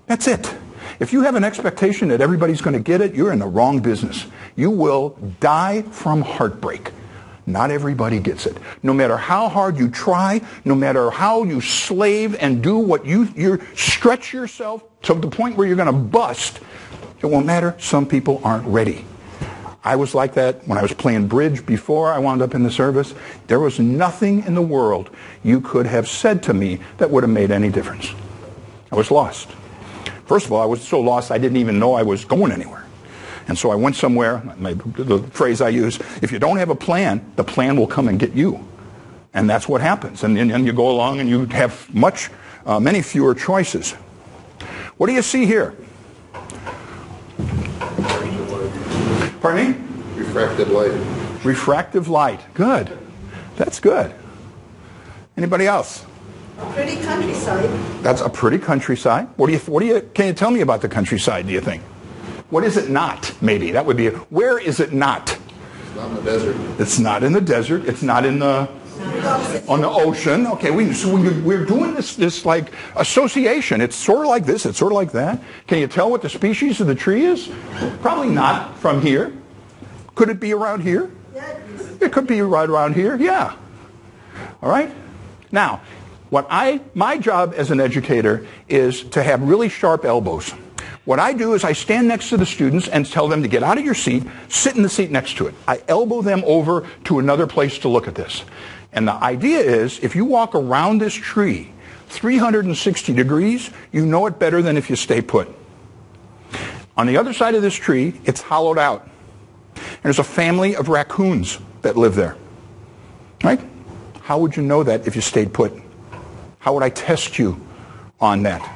That's it. If you have an expectation that everybody's going to get it, you're in the wrong business. You will die from heartbreak. Not everybody gets it. No matter how hard you try, no matter how you slave and do what you stretch yourself to the point where you're going to bust, it won't matter. Some people aren't ready. I was like that when I was playing bridge before I wound up in the service. There was nothing in the world you could have said to me that would have made any difference. I was lost. First of all, I was so lost I didn't even know I was going anywhere. And so I went somewhere, the phrase I use, if you don't have a plan, the plan will come and get you. And that's what happens. And then you go along and you have many fewer choices. What do you see here? Pardon me? Refracted light. Refractive light. Good. That's good. Anybody else? Pretty countryside. That's a pretty countryside. Can you tell me about the countryside, do you think? What is it not, maybe? That would be, where is it not? It's not in the desert. It's not in the desert. It's not on the ocean. Okay, we're doing this like association. It's sort of like this. It's sort of like that. Can you tell what the species of the tree is? Probably not from here. Could it be around here? Yeah. It could be right around here. Yeah. All right. Now, my job as an educator is to have really sharp elbows. What I do is I stand next to the students and tell them to get out of your seat, sit in the seat next to it. I elbow them over to another place to look at this. And the idea is, if you walk around this tree 360 degrees, you know it better than if you stay put. On the other side of this tree, it's hollowed out. And there's a family of raccoons that live there. Right? How would you know that if you stayed put? How would I test you on that?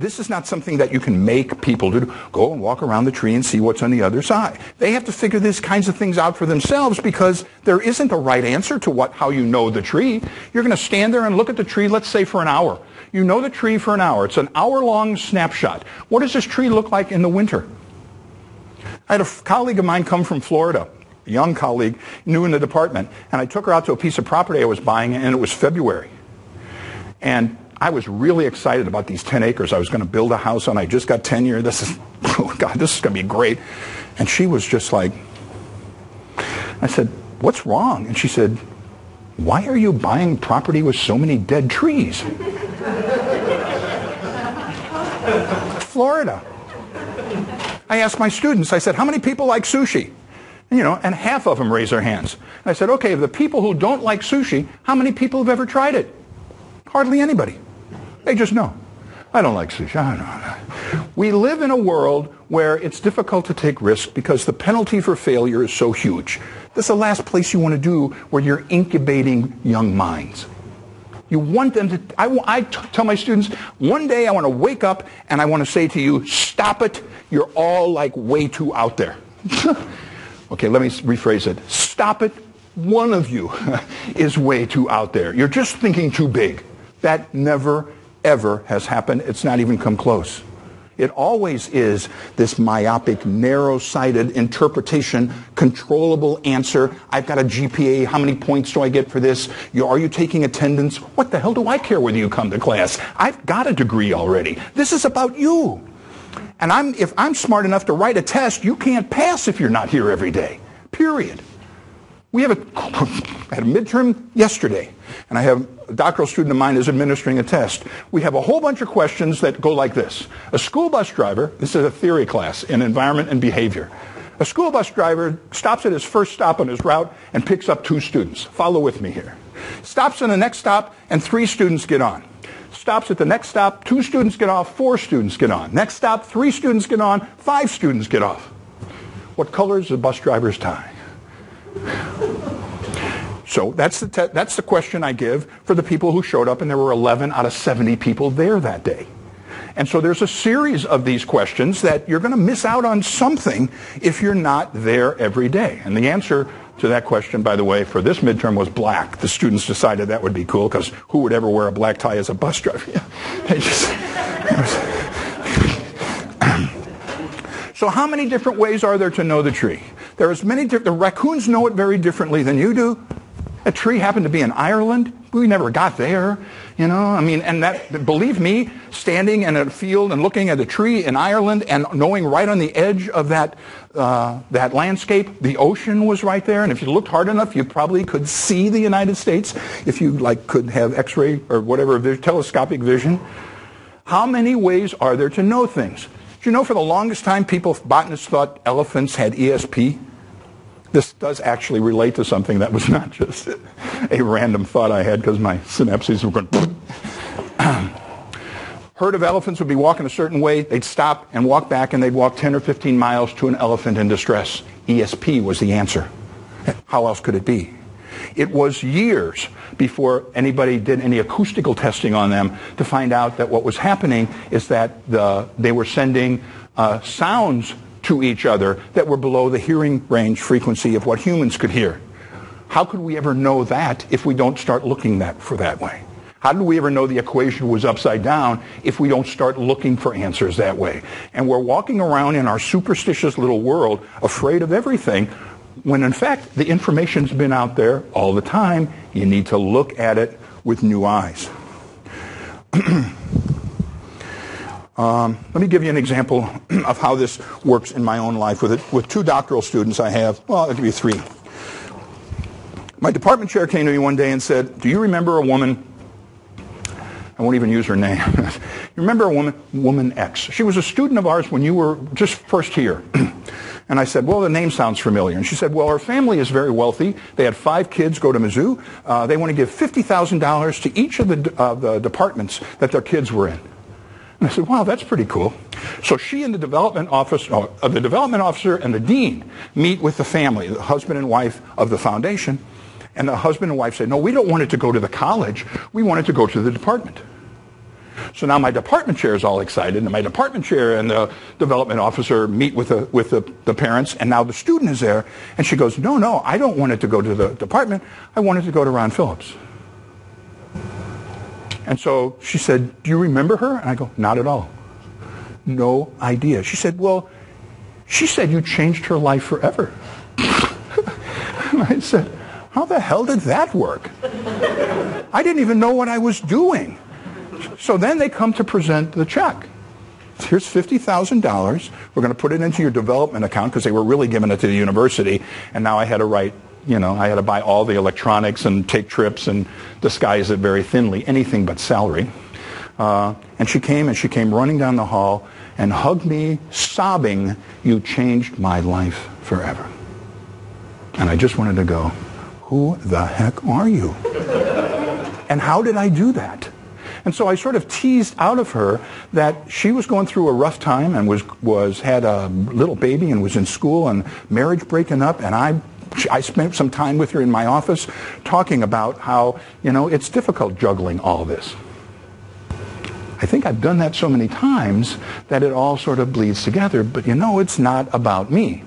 This is not something that you can make people do. Go and walk around the tree and see what's on the other side. They have to figure these kinds of things out for themselves because there isn't a right answer to how you know the tree. You're going to stand there and look at the tree, let's say for an hour. You know the tree for an hour. It's an hour-long snapshot. What does this tree look like in the winter? I had a colleague of mine come from Florida, a young colleague, new in the department, and I took her out to a piece of property I was buying, and it was February. And I was really excited about these 10 acres I was going to build a house on. I just got tenure. This is going to be great. And she was just like, I said, what's wrong? And she said, why are you buying property with so many dead trees? Florida. I asked my students, I said, how many people like sushi? And half of them raised their hands. And I said, okay, of the people who don't like sushi, how many people have ever tried it? Hardly anybody. They just know. I don't like sushi. I don't know. We live in a world where it's difficult to take risks because the penalty for failure is so huge. This is the last place you want to do where you're incubating young minds. You want them to, I tell my students, one day I want to wake up and I want to say to you, stop it, you're all like way too out there. Okay, let me rephrase it. Stop it, one of you is way too out there. You're just thinking too big. That never, ever has happened. It's not even come close. It always is this myopic, narrow-sighted interpretation, controllable answer. I've got a GPA. How many points do I get for this? Are you taking attendance? What the hell do I care whether you come to class? I've got a degree already. This is about you. And if I'm smart enough to write a test, you can't pass if you're not here every day. Period. I had a midterm yesterday, and I have a doctoral student of mine is administering a test. We have a whole bunch of questions that go like this. A school bus driver, this is a theory class in environment and behavior. A school bus driver stops at his first stop on his route and picks up 2 students. Follow with me here. Stops at the next stop, and 3 students get on. Stops at the next stop, 2 students get off, 4 students get on. Next stop, 3 students get on, 5 students get off. What color is the bus driver's tie? So that's the question I give for the people who showed up, and there were 11 out of 70 people there that day. And so there's a series of these questions that you're going to miss out on something if you're not there every day. And the answer to that question, by the way, for this midterm was black. The students decided that would be cool because who would ever wear a black tie as a bus driver? So how many different ways are there to know the tree? There are as many the raccoons know it very differently than you do. A tree happened to be in Ireland. We never got there, and that, believe me, standing in a field and looking at a tree in Ireland and knowing right on the edge of that landscape, the ocean was right there. And if you looked hard enough, you probably could see the United States if you could have X-ray or whatever telescopic vision. How many ways are there to know things? Do you know for the longest time botanists thought elephants had ESP? This does actually relate to something that was not just a random thought I had because my synapses were going. herd of elephants would be walking a certain way, they'd stop and walk back, and they'd walk 10 or 15 miles to an elephant in distress. ESP was the answer. How else could it be? It was years before anybody did any acoustical testing on them to find out that what was happening is that they were sending sounds to each other that were below the hearing range frequency of what humans could hear. How could we ever know that if we don't start looking for that way? How did we ever know the equation was upside down if we don't start looking for answers that way? And we're walking around in our superstitious little world afraid of everything, when in fact the information's been out there all the time. You need to look at it with new eyes. Let me give you an example of how this works in my own life with two doctoral students I have. Well, I'll give you three. My department chair came to me one day and said, "Do you remember a woman?" I won't even use her name. You remember a woman X? She was a student of ours when you were just first here. And I said, well, the name sounds familiar. And she said, well, her family is very wealthy. They had 5 kids go to Mizzou. They want to give $50,000 to each of the departments that their kids were in. And I said, wow, that's pretty cool. So she and the development officer and the dean meet with the family, the husband and wife of the foundation. And the husband and wife say, no, we don't want it to go to the college. We want it to go to the department. So now my department chair is all excited, and my department chair and the development officer meet with the parents, and now the student is there, and she goes, no, I don't want it to go to the department. I want it to go to Ron Phillips. And so she said, do you remember her? And I go, not at all. No idea. She said, well, she said you changed her life forever. And I said, how the hell did that work? I didn't even know what I was doing. So then they come to present the check. Here's $50,000. We're going to put it into your development account, because they were really giving it to the university. And now I had to write, I had to buy all the electronics and take trips and disguise it very thinly, anything but salary. And she came running down the hall and hugged me, sobbing, you changed my life forever. And I just wanted to go, who the heck are you? And how did I do that? And so I sort of teased out of her that she was going through a rough time and had a little baby and was in school and marriage breaking up, and I spent some time with her in my office talking about how, it's difficult juggling all this. I think I've done that so many times that it all sort of bleeds together, but it's not about me.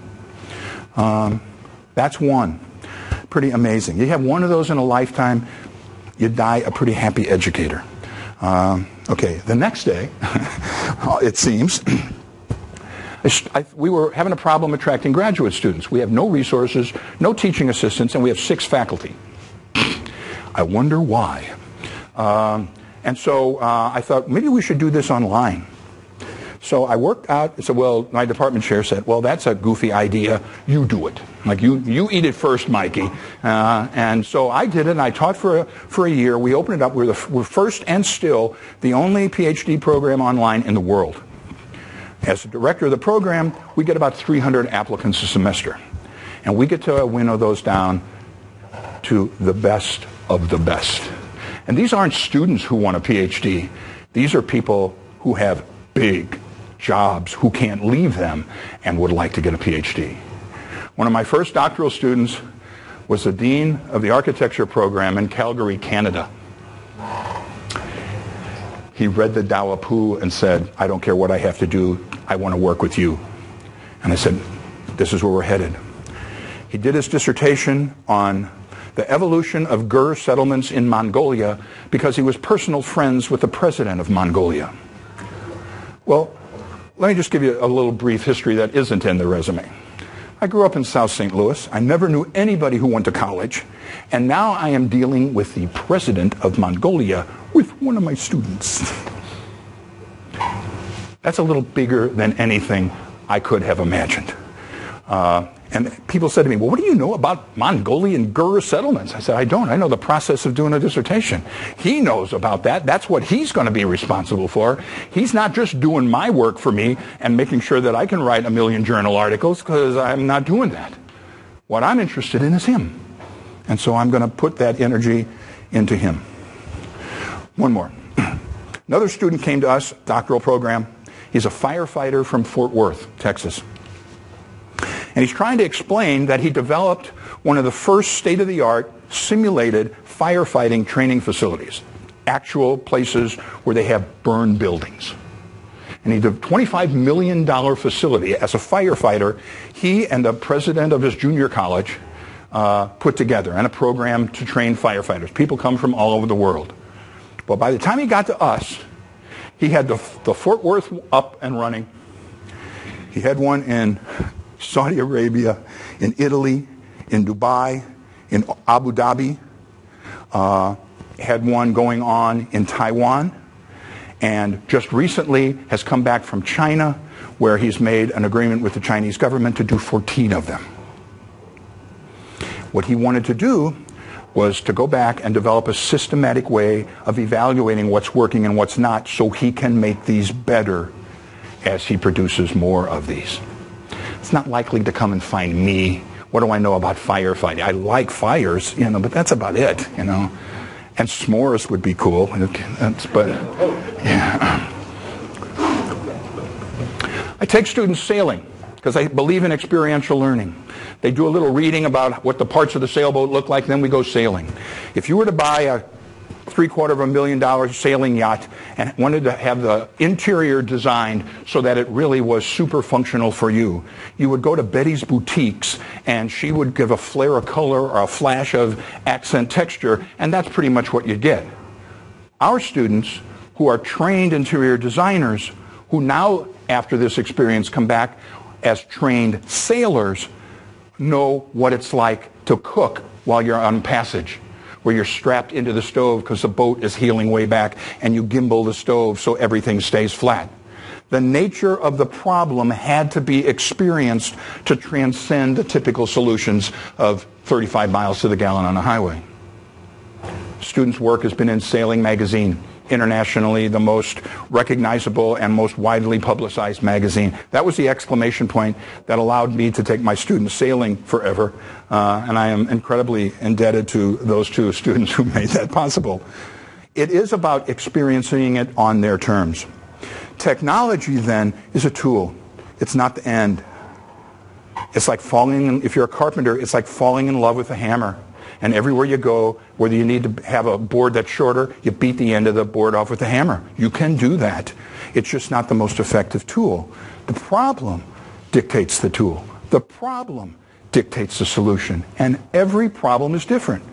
That's one. Pretty amazing. You have one of those in a lifetime, you die a pretty happy educator. Okay, the next day, it seems, we were having a problem attracting graduate students. We have no resources, no teaching assistants, and we have 6 faculty. I wonder why. And so I thought, maybe we should do this online. So I worked out, my department chair said, well, that's a goofy idea. You do it. Like, you eat it first, Mikey. And so I did it, and I taught for a year. We opened it up. We're first and still the only PhD program online in the world. As the director of the program, we get about 300 applicants a semester. And we get to winnow those down to the best of the best. And these aren't students who want a PhD. These are people who have big jobs, who can't leave them, and would like to get a PhD. One of my first doctoral students was the dean of the architecture program in Calgary, Canada. He read the Tao Pu and said, I don't care what I have to do, I want to work with you. And I said, this is where we're headed. He did his dissertation on the evolution of Gur settlements in Mongolia because he was personal friends with the president of Mongolia. Well, let me just give you a little brief history that isn't in the resume. I grew up in South St. Louis. I never knew anybody who went to college. And now I am dealing with the president of Mongolia with one of my students. That's a little bigger than anything I could have imagined. And people said to me, well, what do you know about Mongolian Gur settlements? I said, I don't. I know the process of doing a dissertation. He knows about that. That's what he's going to be responsible for. He's not just doing my work for me and making sure that I can write 1 million journal articles, because I'm not doing that. What I'm interested in is him. And so I'm going to put that energy into him. One more. Another student came to us, doctoral program. He's a firefighter from Fort Worth, Texas. And he's trying to explain that he developed one of the first state-of-the-art simulated firefighting training facilities, actual places where they have burned buildings. And he did a $25 million facility. As a firefighter, he and the president of his junior college put together and a program to train firefighters. People come from all over the world. But by the time he got to us, he had the Fort Worth up and running. He had one in Saudi Arabia, in Italy, in Dubai, in Abu Dhabi. Had one going on in Taiwan. And just recently has come back from China, where he's made an agreement with the Chinese government to do 14 of them. What he wanted to do was to go back and develop a systematic way of evaluating what's working and what's not so he can make these better as he produces more of these. It's not likely to come and find me. What do I know about firefighting? I like fires, but that's about it, And s'mores would be cool. But yeah. I take students sailing because I believe in experiential learning. They do a little reading about what the parts of the sailboat look like, then we go sailing. If you were to buy a $750,000 sailing yacht and wanted to have the interior designed so that it really was super functional for you, you would go to Betty's Boutiques and she would give a flare of color or a flash of accent texture, and that's pretty much what you get. Our students who are trained interior designers, who now after this experience come back as trained sailors, know what it's like to cook while you're on passage, where you're strapped into the stove because the boat is heeling way back and you gimbal the stove so everything stays flat. The nature of the problem had to be experienced to transcend the typical solutions of 35 miles to the gallon on a highway. Students' work has been in Sailing Magazine, internationally the most recognizable and most widely publicized magazine. That was the exclamation point that allowed me to take my students sailing forever, and I am incredibly indebted to those two students who made that possible. It is about experiencing it on their terms. Technology, then, is a tool. It's not the end. It's like if you're a carpenter, it's like falling in love with a hammer. And everywhere you go, whether you need to have a board that's shorter, you beat the end of the board off with a hammer. You can do that. It's just not the most effective tool. The problem dictates the tool. The problem dictates the solution. And every problem is different.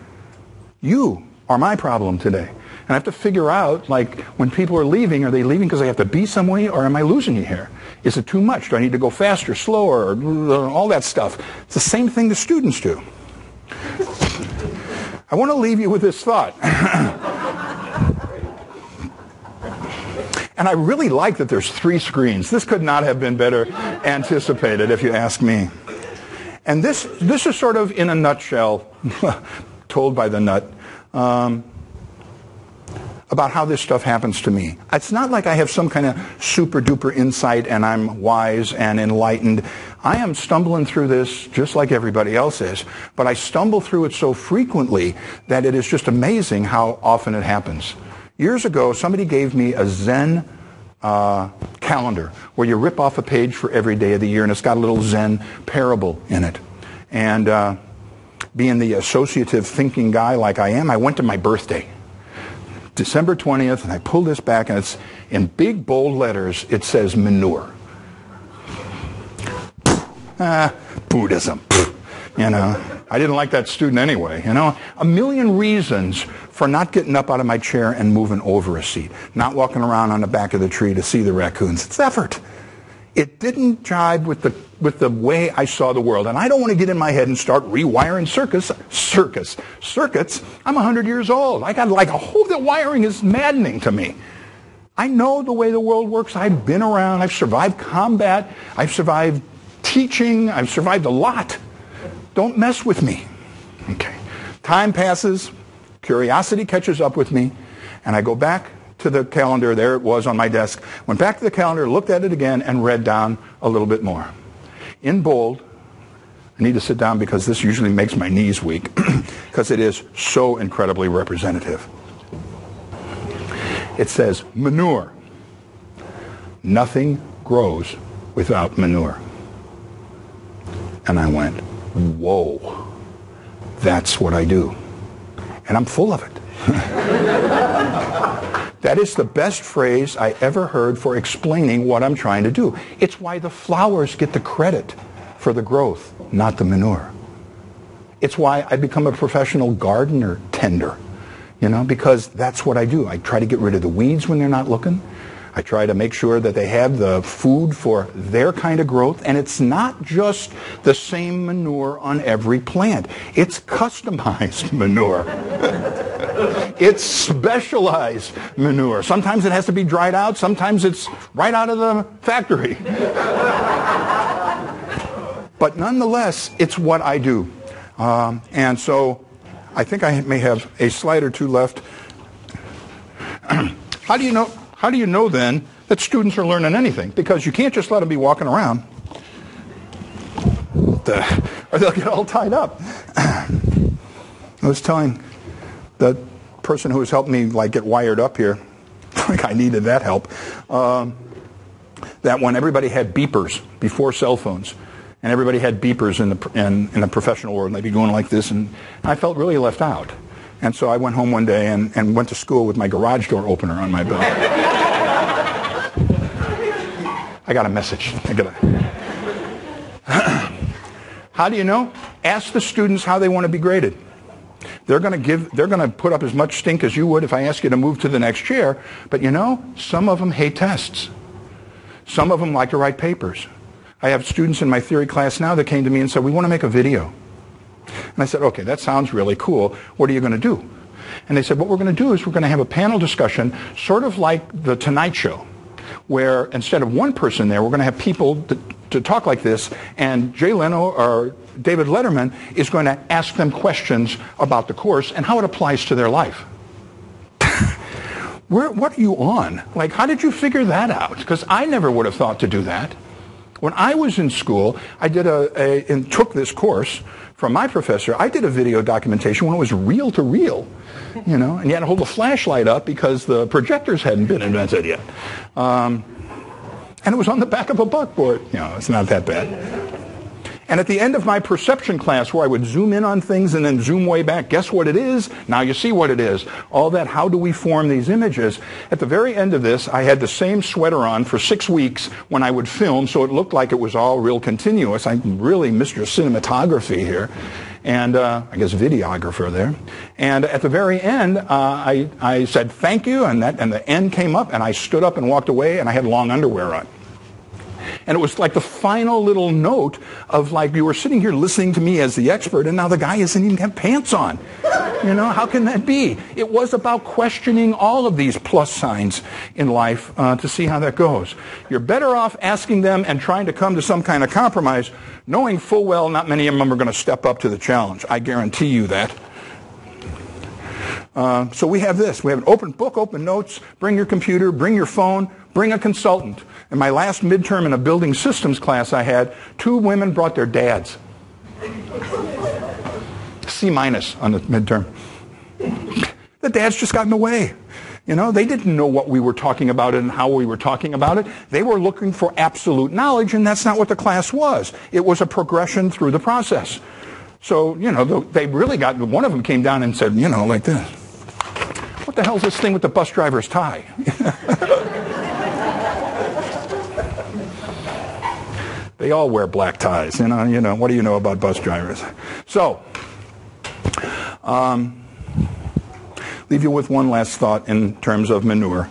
You are my problem today. And I have to figure out, like, when people are leaving, are they leaving because they have to be somewhere, or am I losing you here? Is it too much? Do I need to go faster, slower, all that stuff? It's the same thing the students do. I want to leave you with this thought. And I really like that there's 3 screens. This could not have been better anticipated, if you ask me. And this is sort of in a nutshell, told by the nut, about how this stuff happens to me. It's not like I have some kind of super duper insight and I'm wise and enlightened. I am stumbling through this just like everybody else is, but I stumble through it so frequently that it is just amazing how often it happens. Years ago, somebody gave me a Zen calendar where you rip off a page for every day of the year, and it's got a little Zen parable in it. And being the associative thinking guy like I am, I went to my birthday, December 20th, and I pulled this back, and it's in big bold letters, it says manure. Buddhism. I didn't like that student anyway. A million reasons for not getting up out of my chair and moving over a seat, not walking around on the back of the tree to see the raccoons. It's effort. It didn't jibe with the way I saw the world. And I don't want to get in my head and start rewiring circuits. I'm 100 years old. I got the wiring is maddening to me. I know the way the world works. I've been around. I've survived combat. I've survived teaching. I've survived a lot. Don't mess with me. Okay. Time passes. Curiosity catches up with me. And I go back to the calendar. There it was on my desk. Went back to the calendar, looked at it again, and read down a little bit more. In bold, I need to sit down because this usually makes my knees weak because it is so incredibly representative. It says manure. Nothing grows without manure. And I went, whoa, that's what I do. And I'm full of it. That is the best phrase I ever heard for explaining what I'm trying to do. It's why the flowers get the credit for the growth, not the manure. It's why I become a professional gardener tender, because that's what I do. I try to get rid of the weeds when they're not looking. I try to make sure that they have the food for their kind of growth, and it's not just the same manure on every plant. It's customized manure. It's specialized manure. Sometimes it has to be dried out. Sometimes it's right out of the factory. But nonetheless, it's what I do. And so I think I may have a slide or two left. How do you know then that students are learning anything? Because you can't just let them be walking around, or they'll get all tied up. I was telling the person who was helping me get wired up here, like I needed that help, that when everybody had beepers before cell phones, and everybody had beepers in the professional world, and they'd be going like this, and I felt really left out. And so I went home one day and went to school with my garage door opener on my belt. I got a message. How do you know? Ask the students how they want to be graded. They're going to put up as much stink as you would if I ask you to move to the next chair. But some of them hate tests. Some of them like to write papers. I have students in my theory class now that came to me and said, we want to make a video. And I said, okay, that sounds really cool. What are you going to do? And they said, what we're going to do is we're going to have a panel discussion, sort of like The Tonight Show, where instead of one person there, we're going to have people to talk like this, and Jay Leno or David Letterman is going to ask them questions about the course and how it applies to their life. What are you on? How did you figure that out? Because I never would have thought to do that. When I was in school, I did and took this course from my professor. I did a video documentation when it was reel to reel, and you had to hold the flashlight up because the projectors hadn't been invented yet. And it was on the back of a buckboard. It's not that bad. And at the end of my perception class, where I would zoom in on things and then zoom way back, guess what it is? Now you see what it is. All that, how do we form these images? At the very end of this, I had the same sweater on for 6 weeks when I would film, so it looked like it was all real continuous. I'm really Mr. Cinematography here, and I guess videographer there. And at the very end, I said thank you, and the end came up, and I stood up and walked away, and I had long underwear on. And it was like the final little note of you were sitting here listening to me as the expert, and now the guy doesn't even have pants on. How can that be? It was about questioning all of these plus signs in life to see how that goes. You're better off asking them and trying to come to some kind of compromise, knowing full well not many of them are going to step up to the challenge. I guarantee you that. So we have this. We have an open book, open notes. Bring your computer, bring your phone, bring a consultant. In my last midterm in a building systems class I had, 2 women brought their dads. C- on the midterm. The dads just got in the way. They didn't know what we were talking about and how we were talking about it. They were looking for absolute knowledge, and that's not what the class was. It was a progression through the process. So, they really got, one of them came down and said, like this. What the hell is this thing with the bus driver's tie? They all wear black ties, what do you know about bus drivers? So, leave you with one last thought in terms of manure.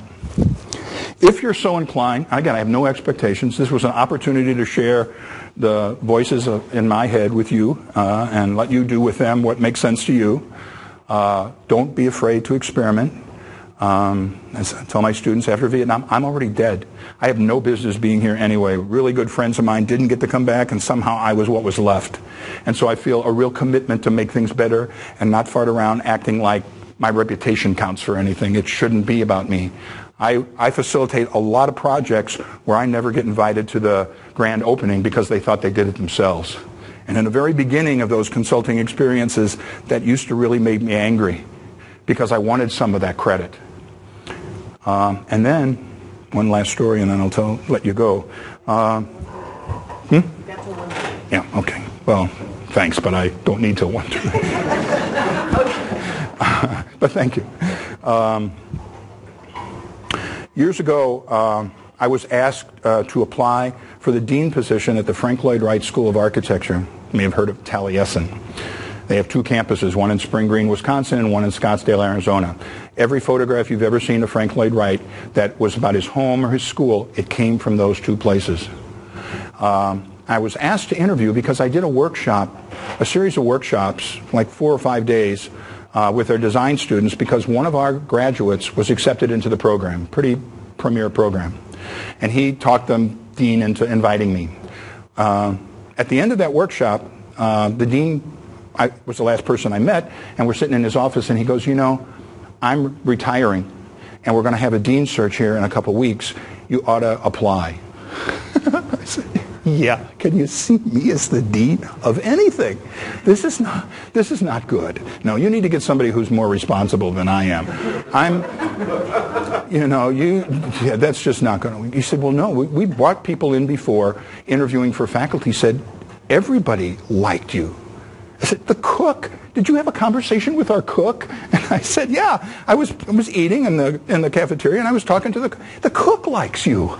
If you're so inclined, again, I have no expectations. This was an opportunity to share the voices in my head with you and let you do with them what makes sense to you. Don't be afraid to experiment. As I tell my students after Vietnam, I'm already dead. I have no business being here anyway. Really good friends of mine didn't get to come back, and somehow I was what was left. And so I feel a real commitment to make things better and not fart around acting like my reputation counts for anything. It shouldn't be about me. I facilitate a lot of projects where I never get invited to the grand opening because they thought they did it themselves. And in the very beginning of those consulting experiences, that used to really make me angry because I wanted some of that credit. And then, one last story, and then I'll let you go. Yeah, okay. Well, thanks, but I don't need to wonder. But thank you. Years ago, I was asked to apply for the dean position at the Frank Lloyd Wright School of Architecture. You may have heard of Taliesin. They have two campuses, one in Spring Green, Wisconsin, and one in Scottsdale, Arizona. Every photograph you've ever seen of Frank Lloyd Wright that was about his home or his school, it came from those two places. I was asked to interview because I did a series of workshops, like 4 or 5 days, with our design students because one of our graduates was accepted into the program, pretty premier program. And he talked the dean into inviting me. At the end of that workshop, the dean was the last person I met, and we're sitting in his office, and he goes, you know, I'm retiring, and we're going to have a dean search here in a couple weeks. You ought to apply. I said, yeah, can you see me as the dean of anything? This is not good. No, you need to get somebody who's more responsible than I am. That's just not going to. He said, well, no, we brought people in before interviewing for faculty, said everybody liked you. I said, the cook, did you have a conversation with our cook? And I said, yeah, I was eating in the cafeteria, and I was talking to the cook likes you.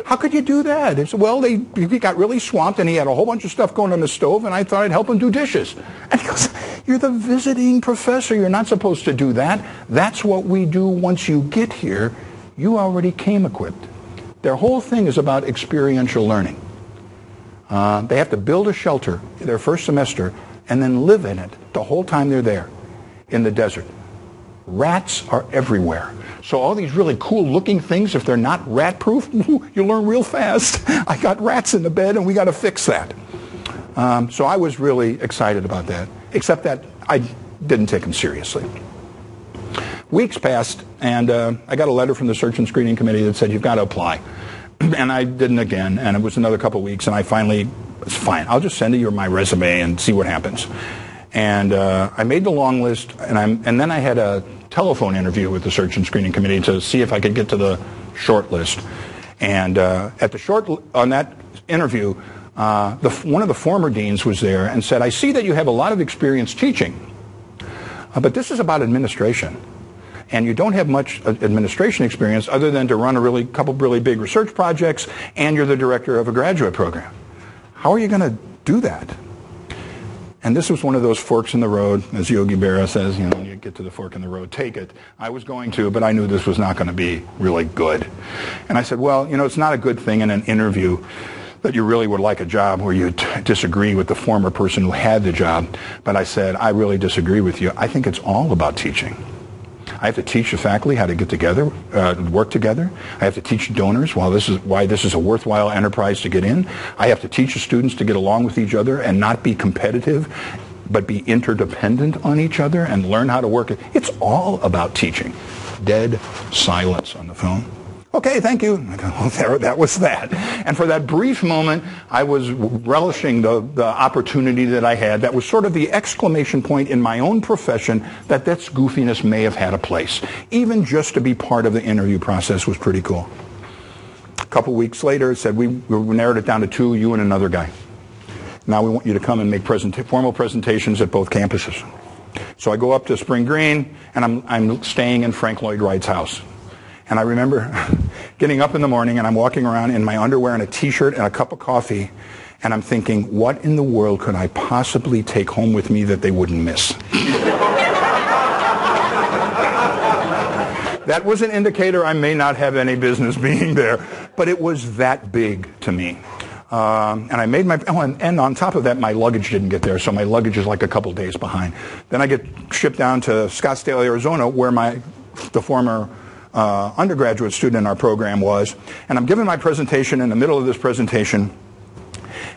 How could you do that? He said, well, he got really swamped, and he had a whole bunch of stuff going on the stove, and I thought I'd help him do dishes. And he goes, you're the visiting professor. You're not supposed to do that. That's what we do once you get here. You already came equipped. Their whole thing is about experiential learning. They have to build a shelter their first semester and then live in it the whole time they're there in the desert. Rats are everywhere. So all these really cool looking things, if they're not rat proof, you learn real fast. I got rats in the bed and we got to fix that. So I was really excited about that, except that I didn't take them seriously. Weeks passed, and I got a letter from the search and screening committee that said, you've got to apply. And I didn't again, and it was another couple of weeks, and I finally, it's fine, I'll just send you my resume and see what happens. And I made the long list, and then I had a telephone interview with the search and screening committee to see if I could get to the short list. And on that interview, one of the former deans was there and said, I see that you have a lot of experience teaching, but this is about administration. And you don't have much administration experience other than to run a couple really big research projects, and you're the director of a graduate program. How are you going to do that? And this was one of those forks in the road, as Yogi Berra says, when you get to the fork in the road, take it. I was going to, but I knew this was not going to be really good. And I said, well, it's not a good thing in an interview that you really would like a job where you disagree with the former person who had the job. But I said, I really disagree with you. I think it's all about teaching. I have to teach the faculty how to get together, work together. I have to teach donors why this is a worthwhile enterprise to get in. I have to teach the students to get along with each other and not be competitive, but be interdependent on each other and learn how to work. It's all about teaching. Dead silence on the phone. Okay, thank you. I go, well, that was that. And for that brief moment, I was relishing the opportunity that I had. That was sort of the exclamation point in my own profession that goofiness may have had a place. Even just to be part of the interview process was pretty cool. A couple weeks later, it said, we narrowed it down to 2, you and another guy. Now we want you to come and make formal presentations at both campuses. So I go up to Spring Green, and I'm staying in Frank Lloyd Wright's house. And I remember getting up in the morning, and I'm walking around in my underwear and a T-shirt and a cup of coffee, and I'm thinking, what in the world could I possibly take home with me that they wouldn't miss? That was an indicator I may not have any business being there, but it was that big to me. And I made and on top of that, my luggage didn't get there, so my luggage is like a couple days behind. Then I get shipped down to Scottsdale, Arizona, where the former undergraduate student in our program was, and I'm giving my presentation in the middle of this presentation,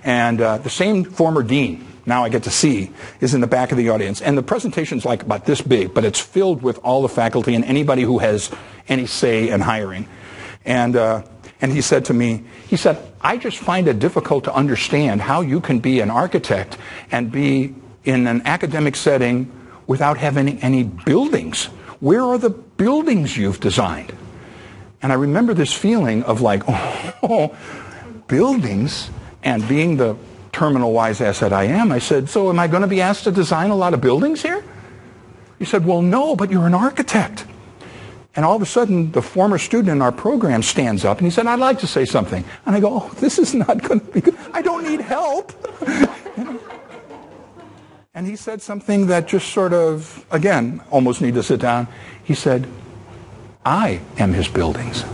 and the same former dean, now I get to see, is in the back of the audience. And the presentation's like about this big, but it's filled with all the faculty and anybody who has any say in hiring. And he said to me, I just find it difficult to understand how you can be an architect and be in an academic setting without having any buildings. where are the buildings you've designed? And I remember this feeling of like, oh, buildings, and being the terminal wise ass that I am, I said, so am I going to be asked to design a lot of buildings here? He said, well, no, but you're an architect. And all of a sudden, the former student in our program stands up and he said, I'd like to say something. And I go, oh, this is not going to be good. I don't need help. You know? And he said something that just sort of, again, almost need to sit down. He said, I am his buildings.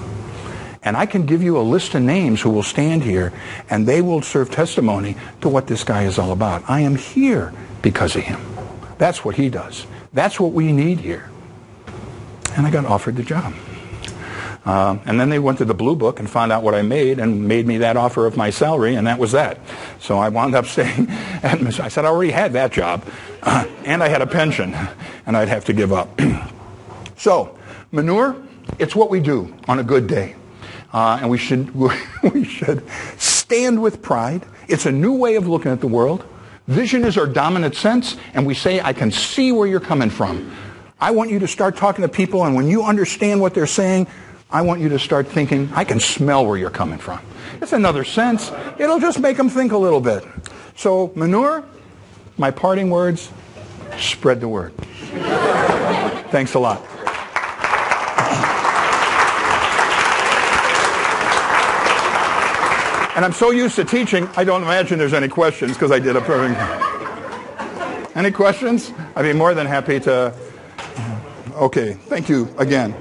And I can give you a list of names who will stand here and they will serve testimony to what this guy is all about. I am here because of him. That's what he does. That's what we need here. And I got offered the job. And then they went to the Blue Book and found out what I made and made me that offer of my salary, and that was that. So I wound up staying at I said I already had that job, and I had a pension, and I'd have to give up. So, manure, it's what we do on a good day. And we should stand with pride. It's a new way of looking at the world. Vision is our dominant sense, and we say, I can see where you're coming from. I want you to start talking to people, and when you understand what they're saying, I want you to start thinking, I can smell where you're coming from. It's another sense. It'll just make them think a little bit. So, manure, my parting words, spread the word. Thanks a lot. And I'm so used to teaching, I don't imagine there's any questions because I did a perfect. Any questions? I'd be more than happy to. Okay, thank you again.